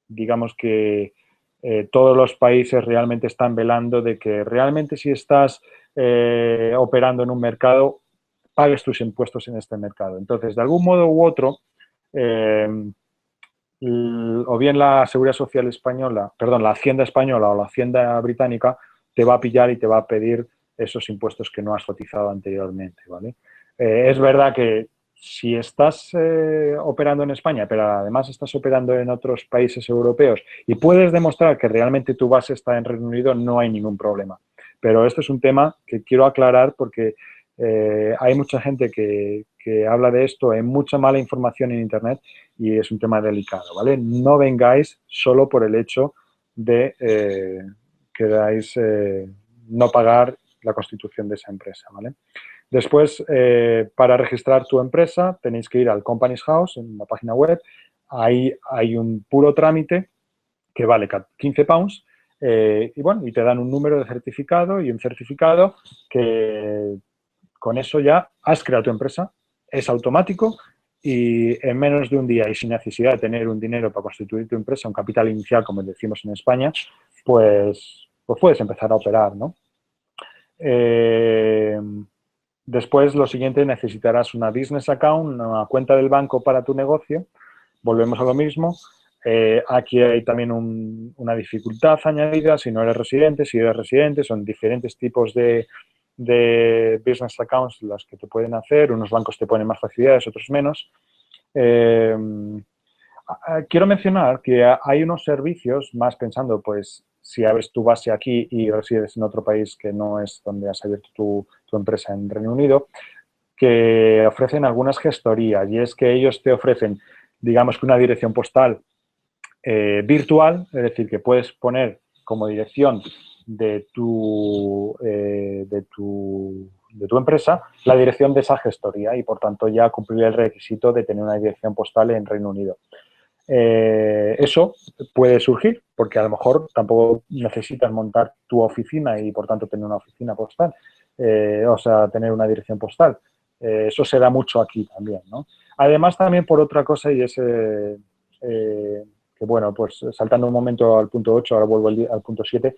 digamos que todos los países realmente están velando de que realmente si estás operando en un mercado, pagues tus impuestos en este mercado. Entonces, de algún modo u otro, eh, o bien la Seguridad Social española, perdón, la Hacienda española o la Hacienda británica te va a pillar y te va a pedir esos impuestos que no has cotizado anteriormente, ¿vale? Es verdad que si estás operando en España, pero además estás operando en otros países europeos y puedes demostrar que realmente tu base está en Reino Unido, no hay ningún problema. Pero esto es un tema que quiero aclarar porque hay mucha gente que habla de esto, hay mucha mala información en Internet y es un tema delicado, ¿vale? No vengáis solo por el hecho de queráis no pagar la constitución de esa empresa, ¿vale? Después, para registrar tu empresa, tenéis que ir al Companies House, en la página web. Ahí hay un puro trámite que vale 15 pounds y bueno, y te dan un número de certificado y un certificado que con eso ya has creado tu empresa, es automático y en menos de un día y sin necesidad de tener un dinero para constituir tu empresa, un capital inicial, como decimos en España, pues puedes empezar a operar, ¿no? Eh, Después, lo siguiente, necesitarás una business account, una cuenta del banco para tu negocio. Volvemos a lo mismo. Aquí hay también una dificultad añadida si no eres residente. Si eres residente, son diferentes tipos de business accounts las que te pueden hacer. Unos bancos te ponen más facilidades, otros menos. Eh, Quiero mencionar que hay unos servicios, más pensando, pues, si abres tu base aquí y resides en otro país que no es donde has abierto tu empresa en Reino Unido, que ofrecen algunas gestorías y es que ellos te ofrecen, digamos que una dirección postal virtual, es decir, que puedes poner como dirección de tu empresa la dirección de esa gestoría y, por tanto, ya cumplir el requisito de tener una dirección postal en Reino Unido. Eso puede surgir porque a lo mejor tampoco necesitas montar tu oficina y, por tanto, tener una oficina postal, o sea, tener una dirección postal. Eso se da mucho aquí también, ¿no? Además, también por otra cosa, y es que, bueno, pues saltando un momento al punto 8, ahora vuelvo al punto 7,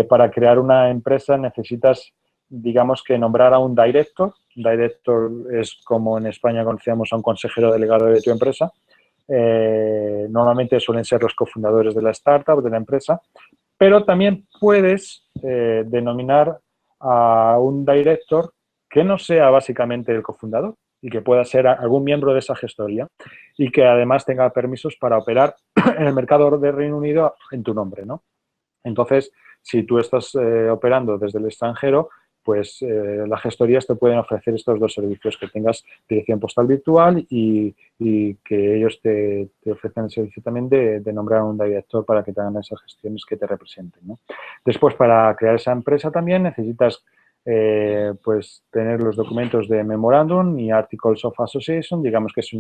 para crear una empresa necesitas, digamos, que nombrar a un director. Director es como en España conocemos a un consejero delegado de tu empresa. Normalmente suelen ser los cofundadores de la startup, de la empresa, pero también puedes denominar a un director que no sea básicamente el cofundador y que pueda ser algún miembro de esa gestoría y que además tenga permisos para operar en el mercado de Reino Unido en tu nombre, ¿no? Entonces, si tú estás operando desde el extranjero, pues las gestorías te pueden ofrecer estos dos servicios, que tengas dirección postal virtual y que ellos te ofrecen el servicio también de nombrar a un director para que te hagan esas gestiones que te representen, ¿no? Después, para crear esa empresa también necesitas pues tener los documentos de Memorandum y Articles of Association, digamos que es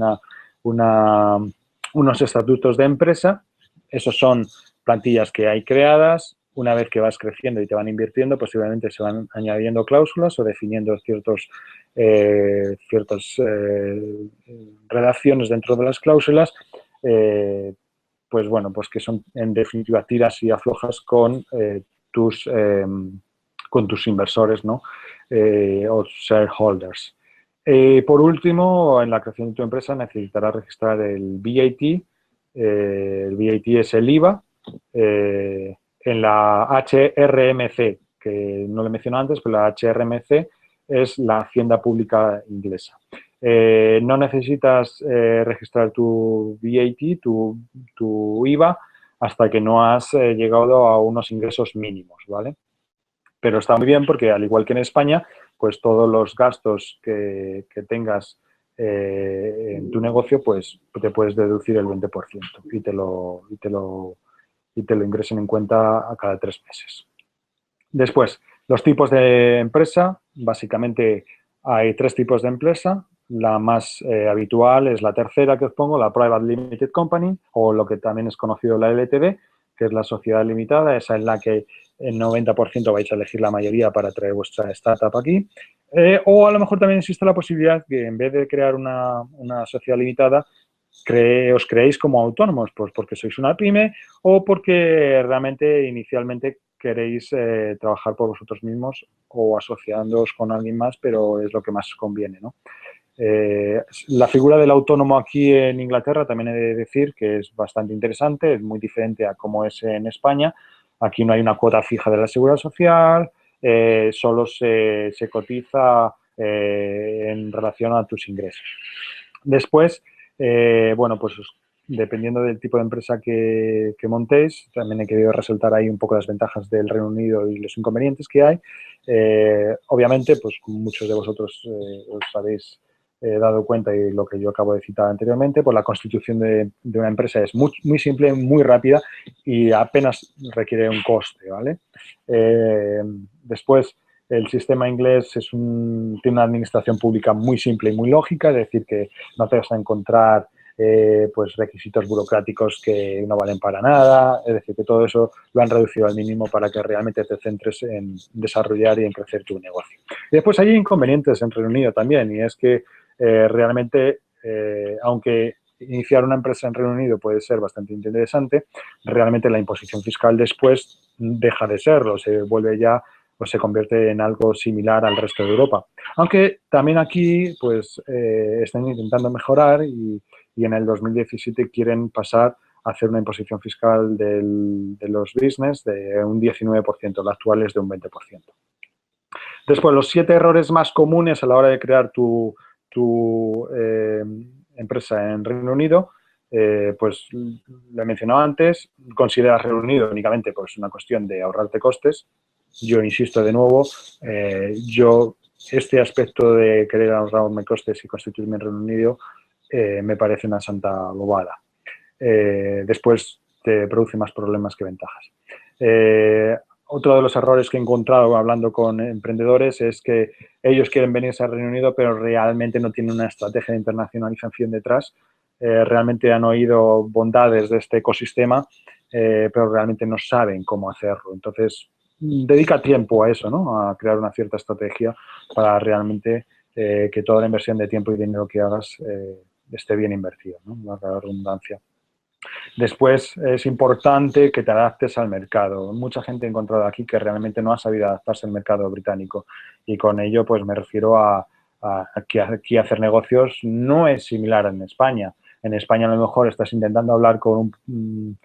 unos estatutos de empresa. Esos son plantillas que hay creadas. Una vez que vas creciendo y te van invirtiendo, posiblemente se van añadiendo cláusulas o definiendo ciertas redacciones dentro de las cláusulas, pues bueno, pues que son en definitiva tiras y aflojas tus, eh, con tus inversores, ¿no? O shareholders. Por último, en la creación de tu empresa necesitarás registrar el VAT. El VAT es el IVA. En la HRMC, que no lo he mencionado antes, pero la HRMC es la Hacienda Pública Inglesa. No necesitas registrar tu VAT, tu IVA, hasta que no has llegado a unos ingresos mínimos, ¿vale? Pero está muy bien porque, al igual que en España, pues todos los gastos que tengas en tu negocio, pues te puedes deducir el 20% y te lo ingresen en cuenta a cada 3 meses. Después, los tipos de empresa. Básicamente hay 3 tipos de empresa. La más habitual es la tercera que os pongo, la Private Limited Company, o lo que también es conocido la LTD, que es la sociedad limitada. Esa es la que el 90% vais a elegir la mayoría para traer vuestra startup aquí. O a lo mejor también existe la posibilidad que, en vez de crear una sociedad limitada, os creéis como autónomos, pues porque sois una pyme o porque realmente inicialmente queréis trabajar por vosotros mismos o asociándoos con alguien más, pero es lo que más os conviene, ¿no? La figura del autónomo aquí en Inglaterra también he de decir que es bastante interesante, es muy diferente a cómo es en España. Aquí no hay una cuota fija de la seguridad social, solo se cotiza en relación a tus ingresos. Después, bueno, pues dependiendo del tipo de empresa que montéis, también he querido resaltar ahí un poco las ventajas del Reino Unido y los inconvenientes que hay. Obviamente, pues como muchos de vosotros os habéis dado cuenta, y lo que yo acabo de citar anteriormente, pues la constitución de una empresa es muy, muy simple, muy rápida y apenas requiere un coste, ¿vale? Después, el sistema inglés tiene una administración pública muy simple y muy lógica, es decir, que no te vas a encontrar pues requisitos burocráticos que no valen para nada, es decir, que todo eso lo han reducido al mínimo para que realmente te centres en desarrollar y en crecer tu negocio. Y después hay inconvenientes en Reino Unido también, y es que realmente, aunque iniciar una empresa en Reino Unido puede ser bastante interesante, realmente la imposición fiscal después deja de serlo, se vuelve ya o se convierte en algo similar al resto de Europa. Aunque también aquí pues están intentando mejorar y en el 2017 quieren pasar a hacer una imposición fiscal de los business de un 19%, la actual es de un 20%. Después, los 7 errores más comunes a la hora de crear tu empresa en Reino Unido, pues lo he mencionado antes, considera Reino Unido únicamente pues, una cuestión de ahorrarte costes. Yo insisto de nuevo, este aspecto de querer ahorrarme costes y constituirme en Reino Unido me parece una santa bobada. Después te produce más problemas que ventajas. Otro de los errores que he encontrado hablando con emprendedores es que ellos quieren venirse al Reino Unido, pero realmente no tienen una estrategia de internacionalización detrás. Realmente han oído bondades de este ecosistema, pero realmente no saben cómo hacerlo. Entonces, dedica tiempo a eso, ¿no? A crear una cierta estrategia para realmente que toda la inversión de tiempo y dinero que hagas esté bien invertida, ¿no? La redundancia. Después es importante que te adaptes al mercado. Mucha gente he encontrado aquí que realmente no ha sabido adaptarse al mercado británico y con ello pues me refiero a que aquí hacer negocios no es similar en España. En España a lo mejor estás intentando hablar con un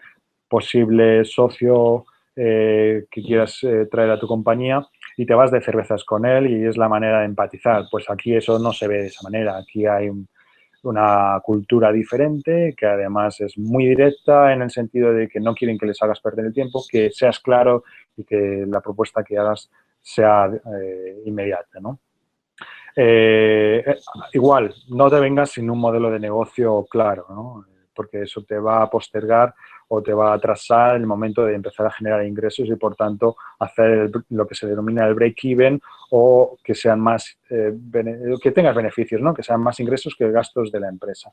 posible socio que quieras traer a tu compañía y te vas de cervezas con él y es la manera de empatizar. Pues aquí eso no se ve de esa manera. Aquí hay una cultura diferente, que además es muy directa en el sentido de que no quieren que les hagas perder el tiempo, que seas claro y que la propuesta que hagas sea inmediata, ¿no? Igual, no te vengas sin un modelo de negocio claro, ¿no? Porque eso te va a postergar o te va a atrasar el momento de empezar a generar ingresos y, por tanto, hacer lo que se denomina el break-even o que sean más, que tengas beneficios, ¿no? Que sean más ingresos que gastos de la empresa.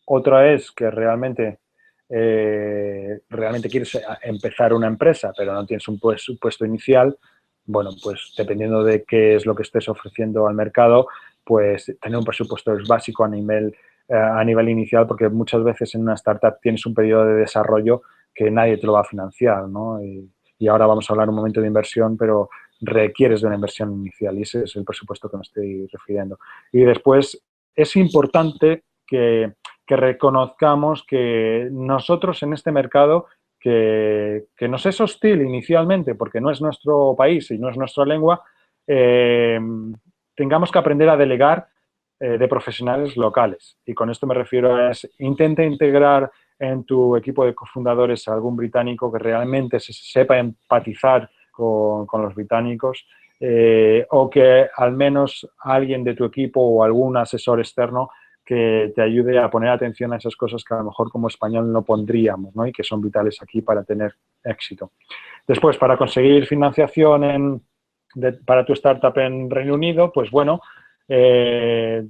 Otra es que realmente quieres empezar una empresa, pero no tienes un presupuesto inicial. Bueno, pues dependiendo de qué es lo que estés ofreciendo al mercado, pues tener un presupuesto es básico a nivel inicial, porque muchas veces en una startup tienes un periodo de desarrollo que nadie te lo va a financiar, ¿no? Y ahora vamos a hablar un momento de inversión, pero requieres de una inversión inicial y ese es el presupuesto que me estoy refiriendo. Y después es importante que reconozcamos que nosotros en este mercado que nos es hostil inicialmente porque no es nuestro país y no es nuestra lengua, tengamos que aprender a delegar de profesionales locales. Y con esto me refiero a intenta integrar en tu equipo de cofundadores a algún británico que realmente sepa empatizar con los británicos o que al menos alguien de tu equipo o algún asesor externo que te ayude a poner atención a esas cosas que a lo mejor como español no pondríamos, ¿no? Y que son vitales aquí para tener éxito. Después, para conseguir financiación para tu startup en Reino Unido, pues bueno, te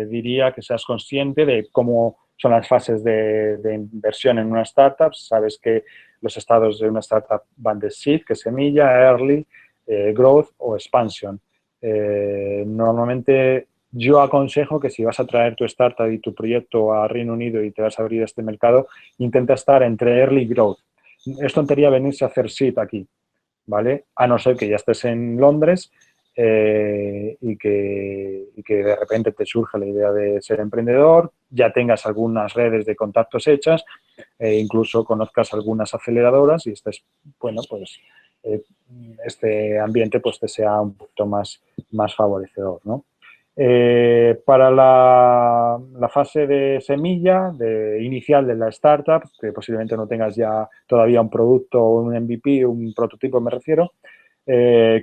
diría que seas consciente de cómo son las fases de inversión en una startup. Sabes que los estados de una startup van de seed, que es semilla, early, growth o expansion. Normalmente yo aconsejo que si vas a traer tu startup y tu proyecto a Reino Unido y te vas a abrir a este mercado, intenta estar entre early y growth. Es tontería venirse a hacer seed aquí, ¿vale? A no ser que ya estés en Londres y que de repente te surja la idea de ser emprendedor, ya tengas algunas redes de contactos hechas e incluso conozcas algunas aceleradoras y estés, bueno, pues este ambiente pues te sea un poquito más favorecedor, ¿no? Para la fase de semilla, inicial de la startup, que posiblemente no tengas ya todavía un producto o un MVP, un prototipo me refiero,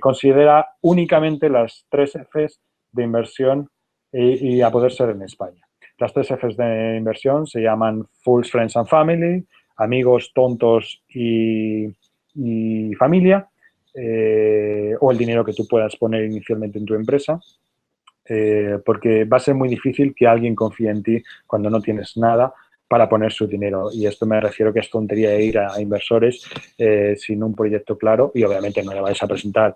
considera únicamente las 3 Fs de inversión y a poder ser en España. Las 3 Fs de inversión se llaman Fools, Friends and Family, amigos, tontos y y familia, o el dinero que tú puedas poner inicialmente en tu empresa, porque va a ser muy difícil que alguien confíe en ti cuando no tienes nada para poner su dinero. Y esto me refiero que es tontería de ir a inversores sin un proyecto claro, y obviamente no le vais a presentar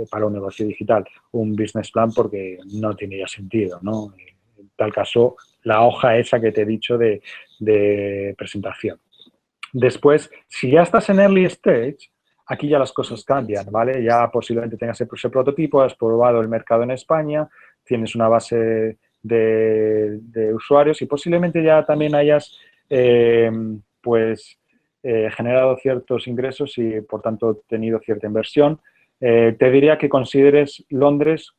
para un negocio digital un business plan porque no tiene ya sentido, ¿no? En tal caso, la hoja esa que te he dicho de presentación. Después, si ya estás en early stage, aquí ya las cosas cambian, ¿vale? Ya posiblemente tengas ese prototipo, has probado el mercado en España, tienes una base de usuarios y posiblemente ya también hayas, pues, generado ciertos ingresos y, por tanto, tenido cierta inversión. Te diría que consideres Londres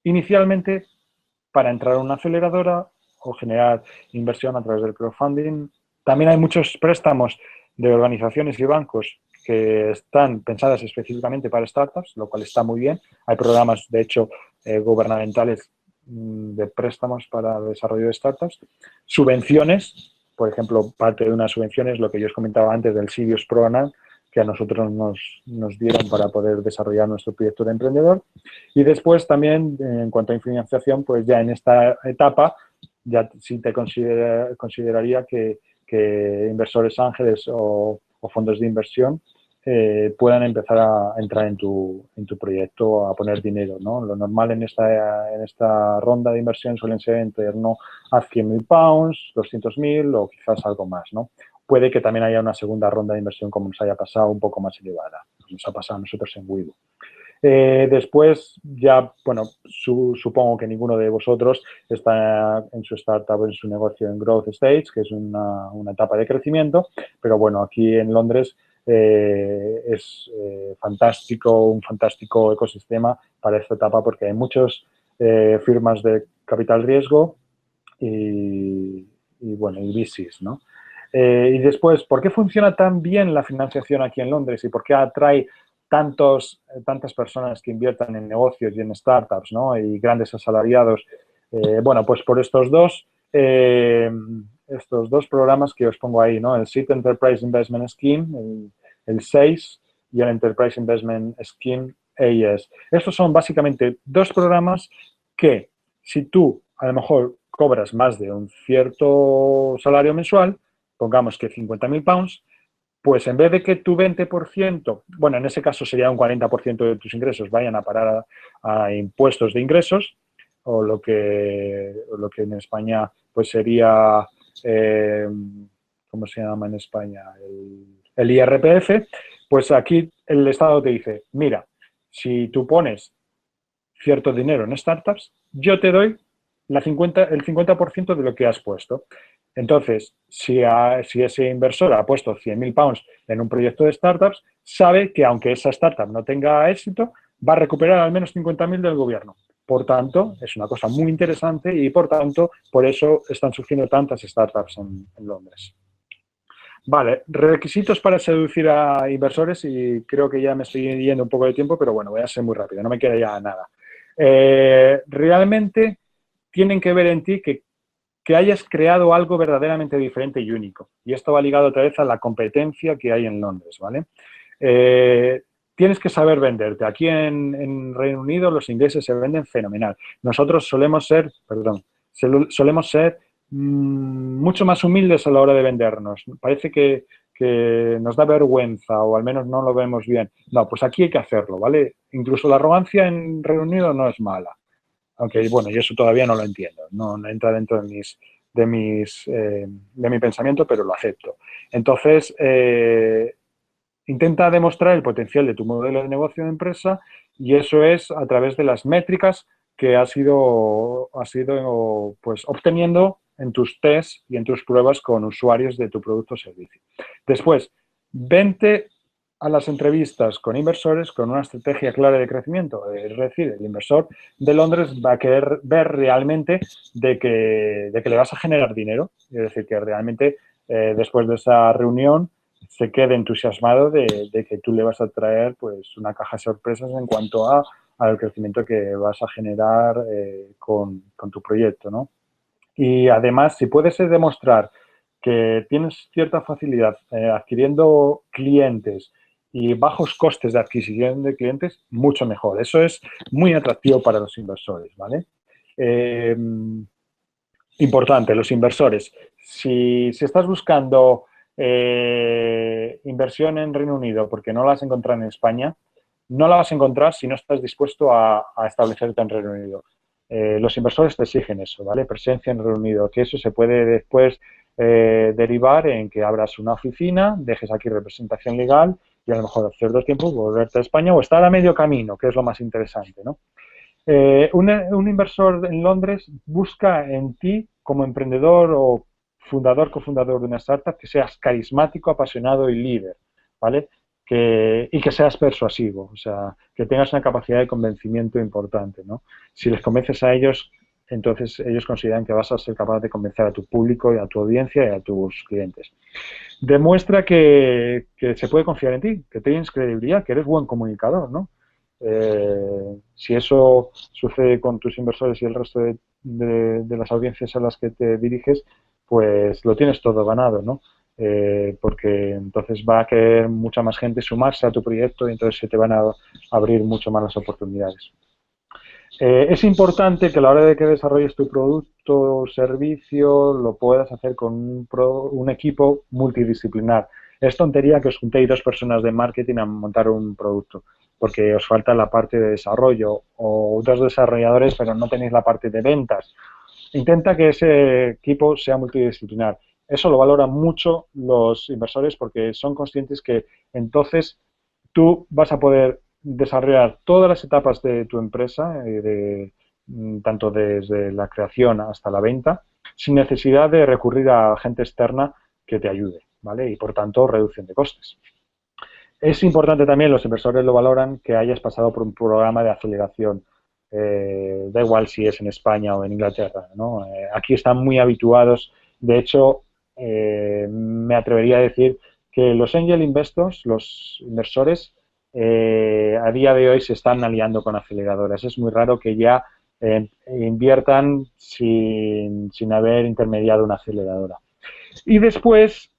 inicialmente para entrar a una aceleradora o generar inversión a través del crowdfunding. También hay muchos préstamos de organizaciones y bancos que están pensadas específicamente para startups, lo cual está muy bien. Hay programas, de hecho, gubernamentales de préstamos para desarrollo de startups. Subvenciones, por ejemplo, parte de una subvención es lo que yo os comentaba antes del Sirius Program, que a nosotros nos dieron para poder desarrollar nuestro proyecto de emprendedor. Y después también, en cuanto a financiación, pues ya en esta etapa, ya sí te consideraría que inversores ángeles o fondos de inversión puedan empezar a entrar en tu proyecto, a poner dinero, ¿no? Lo normal en esta ronda de inversión suelen ser en torno a 100.000 pounds, 200.000 o quizás algo más, ¿no? Puede que también haya una segunda ronda de inversión como nos haya pasado, un poco más elevada. Nos ha pasado a nosotros en Weibo. Después, ya, bueno, supongo que ninguno de vosotros está en su startup, en su negocio en growth stage, que es una etapa de crecimiento, pero bueno, aquí en Londres es fantástico, un fantástico ecosistema para esta etapa porque hay muchas firmas de capital riesgo y bueno, y VCs, ¿no? Y después, ¿por qué funciona tan bien la financiación aquí en Londres y por qué atrae tantas personas que inviertan en negocios y en startups, ¿no? Y grandes asalariados? Bueno, pues por estos dos programas que os pongo ahí, ¿no? El SEED Enterprise Investment Scheme, el SEIS, y el Enterprise Investment Scheme AES. Estos son básicamente dos programas que, si tú a lo mejor cobras más de un cierto salario mensual, pongamos que 50.000 pounds, pues en vez de que tu 20%, bueno, en ese caso sería un 40% de tus ingresos, vayan a parar a impuestos de ingresos, o lo que en España pues sería, ¿cómo se llama en España? El IRPF, pues aquí el Estado te dice, mira, si tú pones cierto dinero en startups, yo te doy el 50% de lo que has puesto. Entonces, si ese inversor ha puesto 100.000 pounds en un proyecto de startups, sabe que aunque esa startup no tenga éxito, va a recuperar al menos 50.000 del gobierno. Por tanto, es una cosa muy interesante y, por tanto, por eso están surgiendo tantas startups en Londres. Vale, requisitos para seducir a inversores, y creo que ya me estoy yendo un poco de tiempo, pero bueno, voy a ser muy rápido, no me queda ya nada. Realmente tienen que ver en ti que hayas creado algo verdaderamente diferente y único. Y esto va ligado otra vez a la competencia que hay en Londres, ¿vale? Tienes que saber venderte. Aquí en Reino Unido los ingleses se venden fenomenal. Nosotros solemos ser mucho más humildes a la hora de vendernos. Parece que nos da vergüenza o al menos no lo vemos bien. No, pues aquí hay que hacerlo, ¿vale? Incluso la arrogancia en Reino Unido no es mala. Aunque, bueno, yo eso todavía no lo entiendo. No entra dentro de mi pensamiento, pero lo acepto. Entonces, intenta demostrar el potencial de tu modelo de negocio de empresa, y eso es a través de las métricas que has ido pues, obteniendo en tus tests y en tus pruebas con usuarios de tu producto o servicio. Después, vente a las entrevistas con inversores con una estrategia clara de crecimiento. Es decir, el inversor de Londres va a querer ver realmente de que le vas a generar dinero. Es decir, que realmente después de esa reunión se quede entusiasmado de que tú le vas a traer pues una caja de sorpresas en cuanto al crecimiento que vas a generar con tu proyecto, ¿no? Y además, si puedes demostrar que tienes cierta facilidad adquiriendo clientes y bajos costes de adquisición de clientes, mucho mejor. Eso es muy atractivo para los inversores, ¿vale? Importante, los inversores. Si estás buscando inversión en Reino Unido porque no la vas a encontrar en España, no la vas a encontrar si no estás dispuesto a establecerte en Reino Unido. Los inversores te exigen eso, ¿vale? Presencia en Reino Unido, que eso se puede después derivar en que abras una oficina, dejes aquí representación legal y a lo mejor a cierto tiempo volverte a España o estar a medio camino, que es lo más interesante, ¿no? Un inversor en Londres busca en ti como emprendedor o fundador, cofundador de una startup que seas carismático, apasionado y líder, ¿vale? Y que seas persuasivo, o sea, que tengas una capacidad de convencimiento importante, ¿no? Si les convences a ellos, entonces ellos consideran que vas a ser capaz de convencer a tu público y a tu audiencia y a tus clientes. Demuestra que se puede confiar en ti, que tienes credibilidad, que eres buen comunicador, ¿no? Si eso sucede con tus inversores y el resto de las audiencias a las que te diriges, pues lo tienes todo ganado, ¿no? Porque entonces va a querer mucha más gente sumarse a tu proyecto y entonces se te van a abrir mucho más las oportunidades. Es importante que a la hora de que desarrolles tu producto o servicio lo puedas hacer con un equipo multidisciplinar. Es tontería que os juntéis 2 personas de marketing a montar un producto, porque os falta la parte de desarrollo, o 2 desarrolladores pero no tenéis la parte de ventas. Intenta que ese equipo sea multidisciplinar. Eso lo valoran mucho los inversores porque son conscientes que entonces tú vas a poder desarrollar todas las etapas de tu empresa, tanto desde la creación hasta la venta, sin necesidad de recurrir a gente externa que te ayude, ¿vale? Y por tanto, reducción de costes. Es importante también, los inversores lo valoran, que hayas pasado por un programa de aceleración. Da igual si es en España o en Inglaterra, ¿no? Aquí están muy habituados. De hecho, me atrevería a decir que los angel investors, los inversores, a día de hoy se están aliando con aceleradoras. Es muy raro que ya inviertan sin haber intermediado una aceleradora. Y después,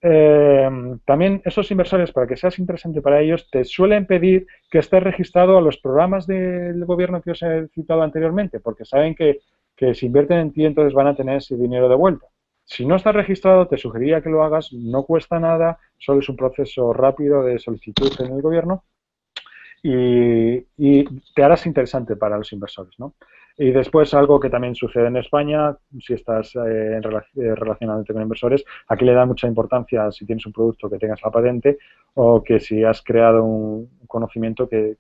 también esos inversores, para que seas interesante para ellos, te suelen pedir que estés registrado a los programas del gobierno que os he citado anteriormente, porque saben que si invierten en ti, entonces van a tener ese dinero de vuelta. Si no estás registrado, te sugeriría que lo hagas, no cuesta nada, solo es un proceso rápido de solicitud en el gobierno y te harás interesante para los inversores, ¿no? Y después algo que también sucede en España, si estás relacionándote con inversores, aquí le da mucha importancia si tienes un producto que tengas la patente o que si has creado un conocimiento que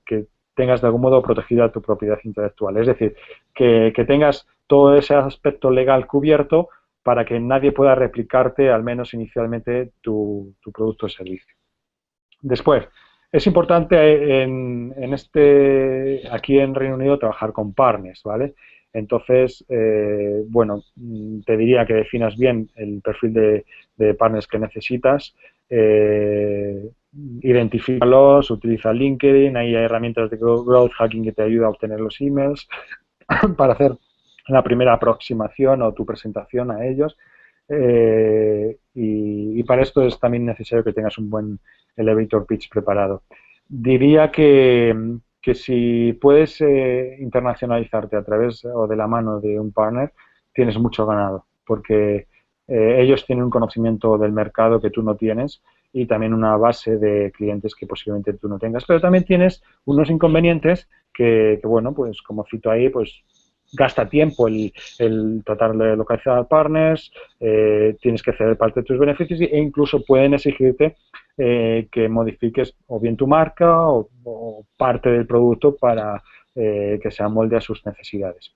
tengas de algún modo protegida tu propiedad intelectual. Es decir, que tengas todo ese aspecto legal cubierto para que nadie pueda replicarte, al menos inicialmente, tu producto o servicio. Después, es importante aquí en Reino Unido trabajar con partners, ¿vale? Entonces, bueno, te diría que definas bien el perfil de partners que necesitas, identifícalos, utiliza LinkedIn, ahí hay herramientas de growth hacking que te ayudan a obtener los emails para hacer la primera aproximación o tu presentación a ellos. Y para esto es también necesario que tengas un buen elevator pitch preparado. Diría que si puedes internacionalizarte a través o de la mano de un partner, tienes mucho ganado, porque ellos tienen un conocimiento del mercado que tú no tienes y también una base de clientes que posiblemente tú no tengas, pero también tienes unos inconvenientes que bueno, pues como cito ahí, pues gasta tiempo el tratar de localizar partners, tienes que ceder parte de tus beneficios e incluso pueden exigirte que modifiques o bien tu marca o parte del producto para que se amolde a sus necesidades.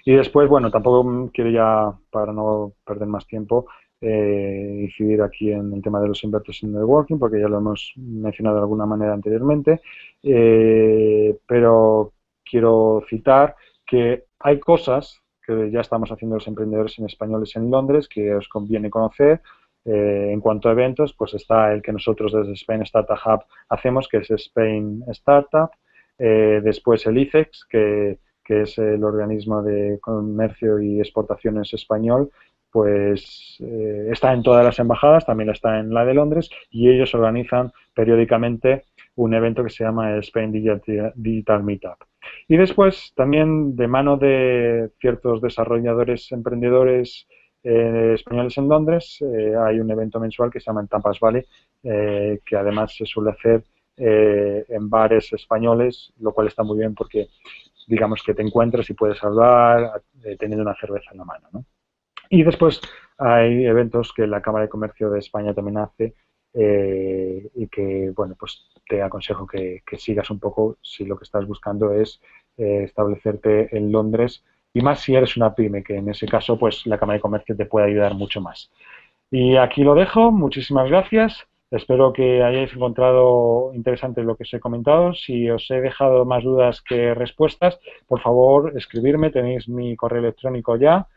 Y después, bueno, tampoco quiero ya, para no perder más tiempo, incidir aquí en el tema de los Investors in Networking, porque ya lo hemos mencionado de alguna manera anteriormente, pero quiero citar que hay cosas que ya estamos haciendo los emprendedores en españoles en Londres que os conviene conocer. En cuanto a eventos, pues está el que nosotros desde Spain Startup Hub hacemos, que es Spain Startup, después el ICEX, que es el organismo de comercio y exportaciones español, pues está en todas las embajadas, también está en la de Londres, y ellos organizan periódicamente un evento que se llama el Spain Digital Meetup. Y después, también de mano de ciertos desarrolladores, emprendedores españoles en Londres, hay un evento mensual que se llama en Tapas Valley, que además se suele hacer en bares españoles, lo cual está muy bien porque digamos que te encuentras y puedes hablar teniendo una cerveza en la mano, ¿no? Y después hay eventos que la Cámara de Comercio de España también hace y que, bueno, pues te aconsejo que sigas un poco si lo que estás buscando es establecerte en Londres y más si eres una pyme, que en ese caso, pues la Cámara de Comercio te puede ayudar mucho más. Y aquí lo dejo. Muchísimas gracias. Espero que hayáis encontrado interesante lo que os he comentado. Si os he dejado más dudas que respuestas, por favor, escribirme. Tenéis mi correo electrónico ya.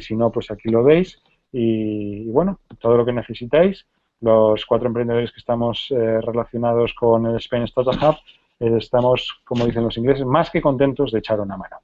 Si no, pues aquí lo veis. Y bueno, todo lo que necesitáis. Los 4 emprendedores que estamos relacionados con el Spain Startup Hub, estamos, como dicen los ingleses, más que contentos de echar una mano.